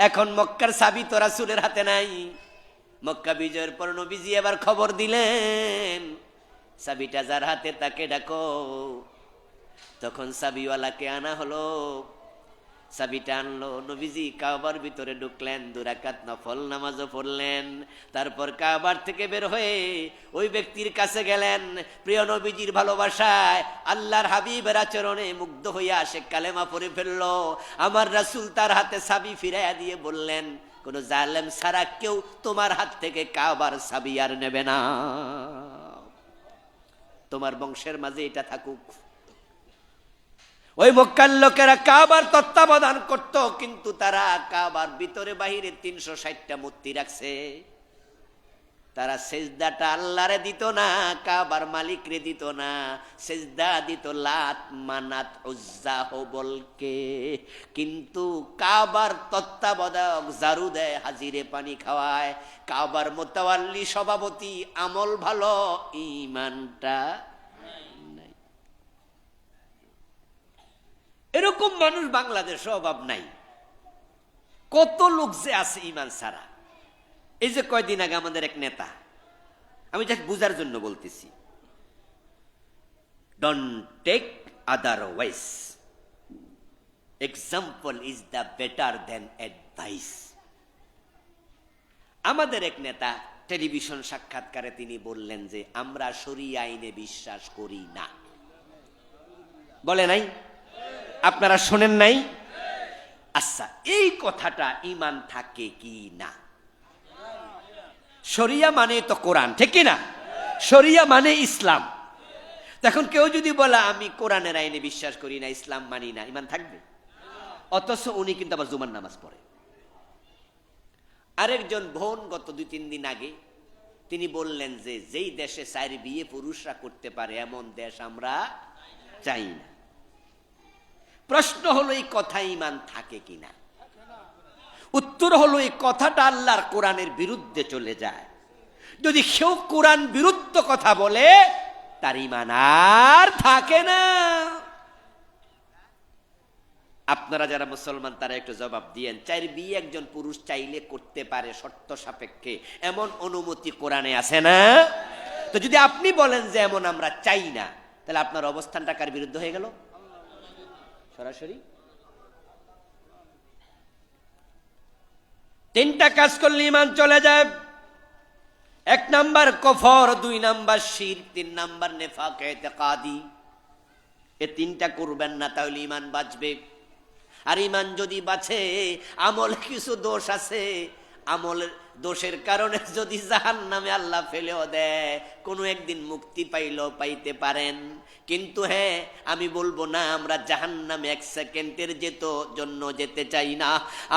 Speaker 1: এখন মক্কার চাবি তো রাসূলের হাতে নাই। মক্কা বিজয়ের পর নবীজি এবার খবর দিলেন, চাবিটা যার হাতে তাকে ডাকো। তখন চাবিওয়ালাকে আনা হলো, চাবিটা আনলো। নবীজি কাবার ভিতরে ঢুকলেন, 2 রাকাত নফল নামাজও পড়লেন। তারপর কাবার থেকে বের হয়ে ওই ব্যক্তির কাছে গেলেন। প্রিয় নবীজির ভালোবাসায়, আল্লাহর হাবিবের আচরণে মুগ্ধ হইয়া সে কালেমা পড়ে ফেললো। আমার রাসূল তার হাতে চাবি ফিরাইয়া দিয়ে বললেন, কোন জালেম ছাড়া কেউ তোমার হাত থেকে কাবার চাবি আর নেবে না, তোমার বংশের মাঝে এটা থাকুক। ওই মক্কার লোকেরা কাবার তত্ত্বাবধান করত, কিন্তু তারা কাবার ভিতরে বাহিরে 360টা মূর্তি রাখছে। তারা সেজদাটা আল্লাহরে দিত না, কাবার মালিকরে দিত না, সেজদা দিত লাত মানাত উজ্জা হবলকে। কিন্তু কাবার তত্ত্বাবধায়ক ঝাড়ু দেয়, হাজিরে পানি খাওয়ায়। কাবার মোতাওয়াল্লি সভাপতি, আমল ভালো, ঈমানটা নাই। এরকম মানুষ বাংলাদেশে অভাব নাই। কত লোক যে আছে ঈমান ছাড়া। এই যে কয়দিন আগে আমাদের এক নেতা, আমি জাস্ট বুঝার জন্য বলতেছি, don't take otherwise, example is the better than advice. আমাদের এক নেতা টেলিভিশন সাক্ষাৎকারে তিনি বললেন যে আমরা শরিয়া আইনে বিশ্বাস করি না। বলে নাই? আপনারা শোনেন নাই? আচ্ছা, এই কথাটা ঈমান থাকে কি না? শরিয়া মানে তো কোরআন, ঠিক কি না? শরিয়া মানে ইসলাম। এখন কেউ যদি বলে আমি কোরআনের আইনে বিশ্বাস করি না, ইসলাম মানি না, ঈমান থাকবে? অথচ উনি কিন্তু আবার জুমার নামাজ পড়ে। আরেকজন বোন গত 2-3 দিন আগে তিনি বললেন যে যেই দেশে 4 বিয়ে পুরুষরা করতে পারে এমন দেশ আমরা চাই না। প্রশ্ন হলো এই কথা ঈমান থাকে কিনা? উত্তর হলো এই কথাটা আল্লাহর কোরআনের বিরুদ্ধে চলে যায়। যদি কেউ কোরআন বিরুদ্ধ কথা বলে তার ঈমান আর থাকে না। আপনারা যারা মুসলমান তারা একটু জবাব দিয়েন, 4 বিয়ে একজন পুরুষ চাইলে করতে পারে শর্ত সাপেক্ষে, এমন অনুমতি কোরআনে আছে না? তো যদি আপনি বলেন যে এমন আমরা চাই না, তাহলে আপনার অবস্থানটা কার বিরুদ্ধে হয়ে গেল? সরাসরি। 3টা কাজ করলে ঈমান চলে যায়। 1 নাম্বার কুফর, 2 নাম্বার শিরক, 3 নাম্বার নিফাক ইতিকাদি। এ তিনটা করবেন না, তাহলে ইমান বাঁচবে। আর ইমান যদি বাঁচে, আমল কিছু দোষ আছে, আমলের দোষের কারণে যদি জাহান্নামে আল্লাহ ফেলেও দেয়, কোনো একদিন মুক্তি পাইলেও পাইতে পারেন। কিন্তু হ্যাঁ, আমি বলবো না আমরা জাহান্নামে এক সেকেন্ডের জন্য যেতে চাই না।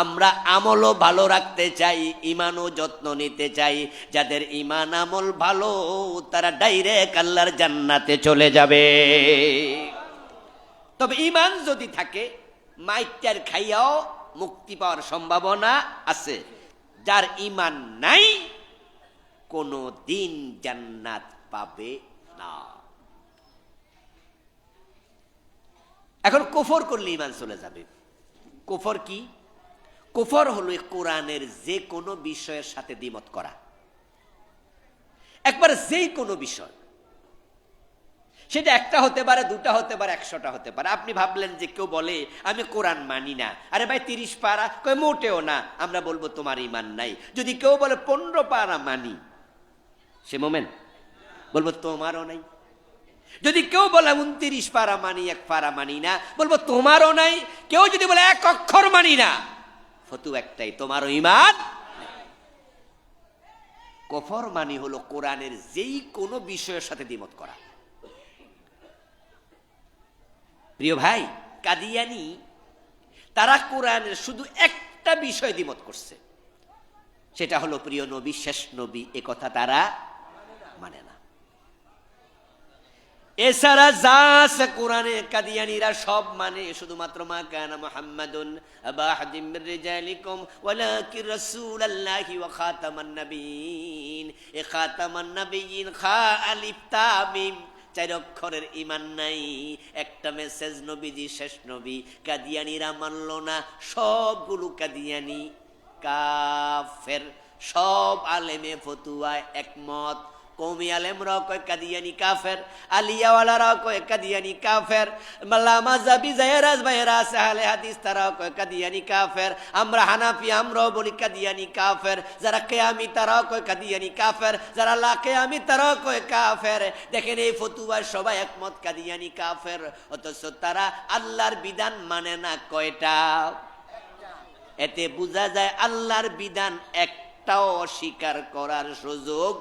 Speaker 1: আমরা আমলও ভালো রাখতে চাই, ইমানও যত্ন নিতে চাই। যাদের ইমান আমল ভালো, তারা ডাইরেক্ট আল্লাহর জান্নাতে চলে যাবে। তবে ইমান যদি থাকে, মাইটার খাইয়াও মুক্তি পাওয়ার সম্ভাবনা আছে। যার ইমান নাই, কোনো দিন জান্নাত পাবে না। এখন কুফর করলে ইমান চলে যাবে। কুফর কি? কুফর হলো কোরআনের যে কোনো বিষয়ের সাথে দ্বিমত করা, একবার যে কোনো বিষয়, সেটা একটা হতে পারে, দুটা হতে পারে, 100টা হতে পারে। আপনি ভাবলেন যে কেউ বলে আমি কোরআন মানি না, আরে ভাই 30 পারা কই, মোটেও না। আমরা বলবো তোমার ইমান নাই। যদি কেউ বলে 15 পারা মানি, সে মোমেন? বলবো তোমারও নাই। যদি কেউ বলে 29 পারা মানি, 1 পারা মানি না, বলবো তোমারও নাই। কেউ যদি বলে 1 অক্ষর মানি না, ফতোয়া একটাই, তোমারও ইমান। কুফর মানি হলো কোরআনের যেই কোনো বিষয়ের সাথে দ্বিমত করা। প্রিয় ভাই, কাদিয়ানি তারা কোরআনের শুধু একটা বিষয় দ্বিমত করছে, সেটা হলো প্রিয় নবী শেষ নবী, এ কথা তারা মানে না। এছাড়া যা আছে কোরআনে কাদিয়ানিরা সব মানে, শুধুমাত্র মা কানা মুহাম্মাদুন আবা আহাদিম মির রিজালিকুম ওয়ালাকিন রাসূলুল্লাহি ওয়া খাতামান নাবিয়িন। এ খাতামান নাবিয়িন, খা আলিফ তা মিম, 4 অক্ষরের ইমান নাই। একটা মেসেজ, নবীজি শেষ নবী। কাদিয়ানিরা মানল না, সবগুলো কাদিয়ানি কাফের। সব আলেমে ফতুয়ায় একমত। কওমি আলেমরাও কয় কাদিয়ানি কাফের, আলিয়াওয়ালারাও কয় কাদিয়ানি কাফের, মাযহাবি জায়রাজ ভাইয়েরা আছে আহলে হাদিস, তারাও কয় কাদিয়ানি কাফের। আমরা হানাফি, আমরাও বলি কাদিয়ানি কাফের। যারা কিয়ামি তারাও কয় কাদিয়ানি কাফের, যারা লা কিয়ামি তারাও কয় কাফের। দেখেন, এই ফতুয়ায় সবাই একমত কাদিয়ানি কাফের, অথচ তারা আল্লাহর বিধান মানে না কয়টা? এতে বোঝা যায় আল্লাহর বিধান একটাও অস্বীকার করার সুযোগ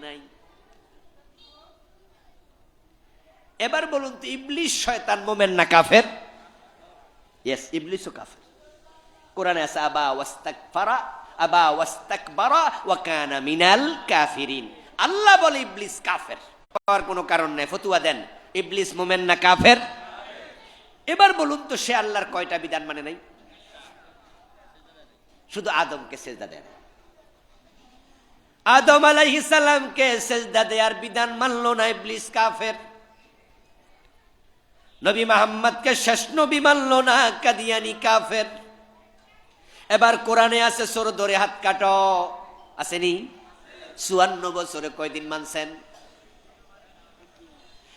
Speaker 1: নাই। এবার বলুন তো, ইবলিস শয়তান মোমেন না কাফের? ইয়েস, ইবলিসও কাফের। কোরআনে আছে আবা ওয়াস্তাকবারা ওয়া কানা মিনাল কাফিরিন। আল্লাহ বলে ইবলিস কাফের, আর কোনো কারণ নাই। ফতোয়া দেন, ইবলিস মোমেন না কাফের? এবার বলুন তো, সে আল্লাহর কয়টা বিধান মানে নাই? শুধু আদমকে সেজদা দেন। আদম আলাইহিস সালামকে সেজদা দেয়ার বিধান মানলো না, ইবলিস কাফের। নবী মুহাম্মদকে শেষ নবী মানলো না, কাদিয়ানি কাফের। এবার কোরআনে আছে সর ধরে হাত কাটো, আসেনি? 54 বছরে কয়দিন মানছেন?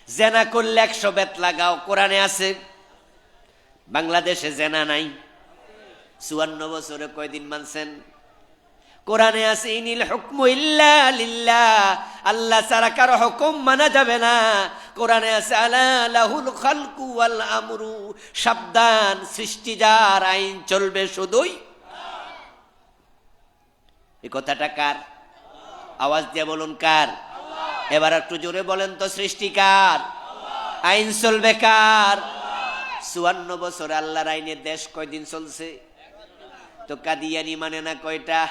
Speaker 1: জেনা করলে 100 বেত লাগাও, কোরআনে আছে। বাংলাদেশে জেনা নাই, 54 বছরে কয়দিন মানছেন? কোরআনে আছে ইনিল হুকমু ইল্লা লিল্লাহ, আল্লাহ ছাড়া কারো হুকুম মানা যাবে না। কোরআনে আছে আলা লাহুল খালকু ওয়াল আমরু, সাবধান, সৃষ্টি যার, আইন চলবে শুধুই। এই কথাটা কার? আওয়াজ দিয়ে বলুন কার? এবার একটু জোরে বলেন তো, সৃষ্টি কার? আইন চলবে কার? 54 বছর আল্লাহর আইনের দেশ কয়দিন চলছে? তো কাদিয়ানি মানে না কয়টা?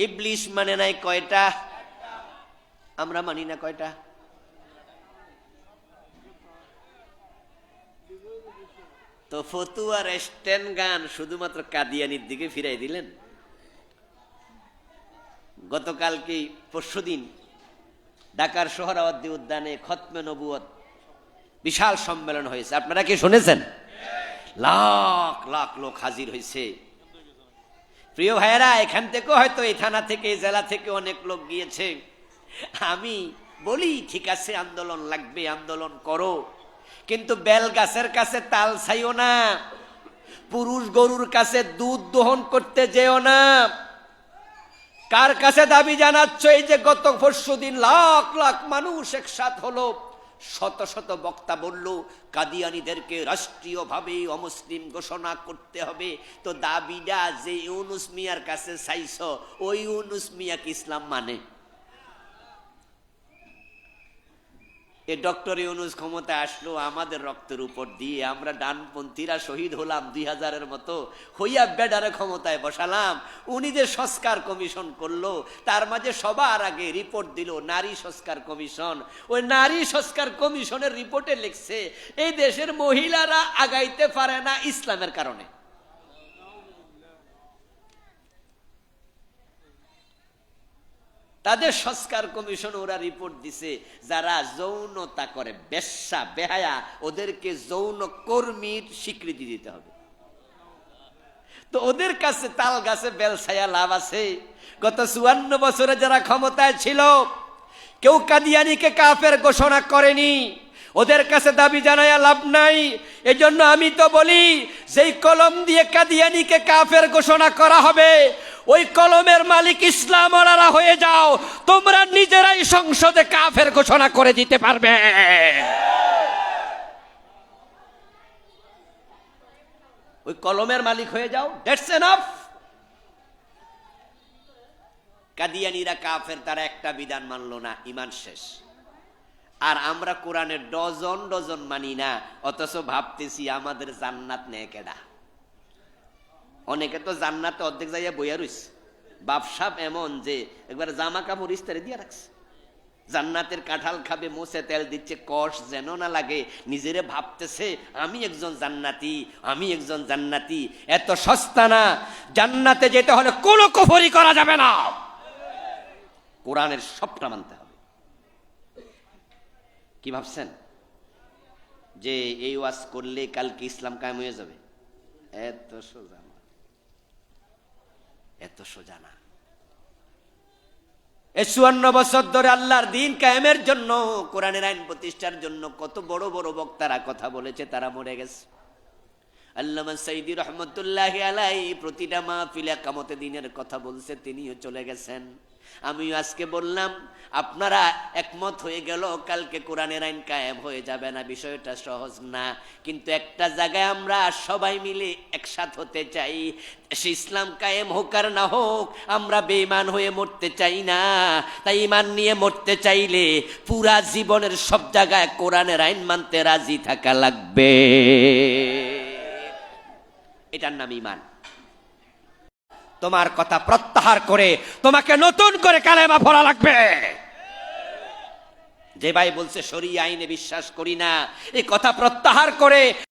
Speaker 1: ইবলিস মানে নাই কয়টা? আমরা মানি না কয়টা? তো ফতুয়ার স্ট্যান্ড গান শুধুমাত্র কাদিয়ানির দিকে ফিরাই দিলেন। গতকালকে পরশুদিন ঢাকার সোহরাওয়ার্দী উদ্যানে খতমে নবুয়ত বিশাল সম্মেলন হয়েছে, আপনারা কি শুনেছেন? লাখ লাখ লোক হাজির হয়েছে। প্রিয় ভাইয়েরা, এখান থেকে হয়তো এই থানা থেকে, এই জেলা থেকে অনেক লোক গিয়েছে। আমি বলি ঠিক আছে, আন্দোলন লাগবে, আন্দোলন করো, কিন্তু বেল গাছের কাছে তাল ছাইও না, পুরুষ গরুর কাছে দুধ দহন করতে যেও না। কার কাছে দাবি জানাচ্ছ? এই যে গত পরশুদিন লাখ লাখ মানুষ একসাথ হলো শত শত বক্তা বলল কাদিয়ানীদেরকে রাষ্ট্রীয়ভাবে অমুসলিম ঘোষণা করতে হবে। তো দাবিটা যে ইউনুস মিয়ার কাছে চাইছ, ওই ইউনুস মিয়া কি ইসলাম মানে? এ ডক্টর ইউনুস ক্ষমতা আসলো আমাদের রক্তের উপর দিয়ে, আমরা ডানপন্থীরা শহীদ হলাম 2000-এর মতো, হইয়া বেডারে ক্ষমতায় বসালাম। উনি যে সংস্কার কমিশন করলো, তার মাঝে সবার আগে রিপোর্ট দিল নারী সংস্কার কমিশন। ওই নারী সংস্কার কমিশনের রিপোর্টে লিখছে এই দেশের মহিলারা আগাইতে পারে না ইসলামের কারণে। তাদের সংস্কার কমিশন ওরা রিপোর্ট দিছে যারা যৌনতা করে, বেশ্যা বেহায়া, ওদেরকে যৌন কর্মীর স্বীকৃতি দিতে হবে। তো ওদের কাছে তাল গাছে বেলছায়া লাভ আছে? গত 54 বছরে যারা ক্ষমতায় ছিল কেউ কাদিয়ানীকে কাফের ঘোষণা করেনি, ওদের কাছে দাবি জানায়া লাভ নাই। এজন্য আমি তো বলি যেই কলম দিয়ে কাদিয়ানীকে কাফের ঘোষণা করা হবে, ওই কলমের মালিক ইসলাম ওয়ালারা হয়ে যাও, তোমরা নিজেরাই সংসদে কাফের ঘোষণা করে দিতে পারবে। ওই কলমের মালিক হয়ে যাও, দ্যাটস এনাফ। কাদিয়ানীরা কাফের, তারা একটা বিধান মানলো না, ঈমান শেষ। আর আমরা কোরআনের ডজন ডজন মানি না, অথচ ভাবতেছি আমাদের জান্নাত নেই কেডা। অনেকে তো জান্নাতে অর্ধেক যাইয়া বইয়া রইছে, বাপসাপ এমন যে একবার জামা কাপড় ইস্তারে দিয়ে রাখছে। জান্নাতের কাঁঠাল খাবে, মোছে তেল দিচ্ছে, কষ যেন না লাগে, নিজেরে ভাবতেছে আমি একজন জান্নাতি, আমি একজন জান্নাতি। এত সস্তা না, জান্নাতে যেতে হলে কোনো কুফরি করা যাবে না, কোরআনের সবটা মানতে হবে। কি ভাবছেন যে এই ওয়াজ করলে কালকে ইসলাম কায়েম হয়ে যাবে? এত সোজা না, এত সোজা না। 54 বছর ধরে আল্লাহর দিন কায়েমের জন্য, কোরআনের আইন প্রতিষ্ঠার জন্য কত বড় বড় বক্তারা কথা বলেছে, তারা মরে গেছে। আল্লামা সাইদি রহমতুল্লাহি আলাইহি প্রতিটা মাহফিলে কিয়ামত দিনের কথা বলছে, তিনিও চলে গেছেন। আমিও আজকে বললাম, আপনারা একমত হয়ে গেল কালকে কোরআনের আইন কায়েম হয়ে যাবে না, বিষয়টা সহজ না। কিন্তু একটা জায়গায় আমরা সবাই মিলে একসাথ হতে চাই। সে ইসলাম কায়েম হোক আর না হোক, আমরা বেঈমান হয়ে মরতে চাই না। তাই ঈমান নিয়ে মরতে চাইলে পুরা জীবনের সব জায়গায় কোরআনের আইন মানতে রাজি থাকা লাগবে। এটার নাম ঈমান। তোমার কথা প্রত্যাহার করে তোমাকে নতুন করে কালেমা পড়া লাগবে। যে ভাই বলছে শরীয়ত আইনে বিশ্বাস করি না, এই কথা প্রত্যাহার করে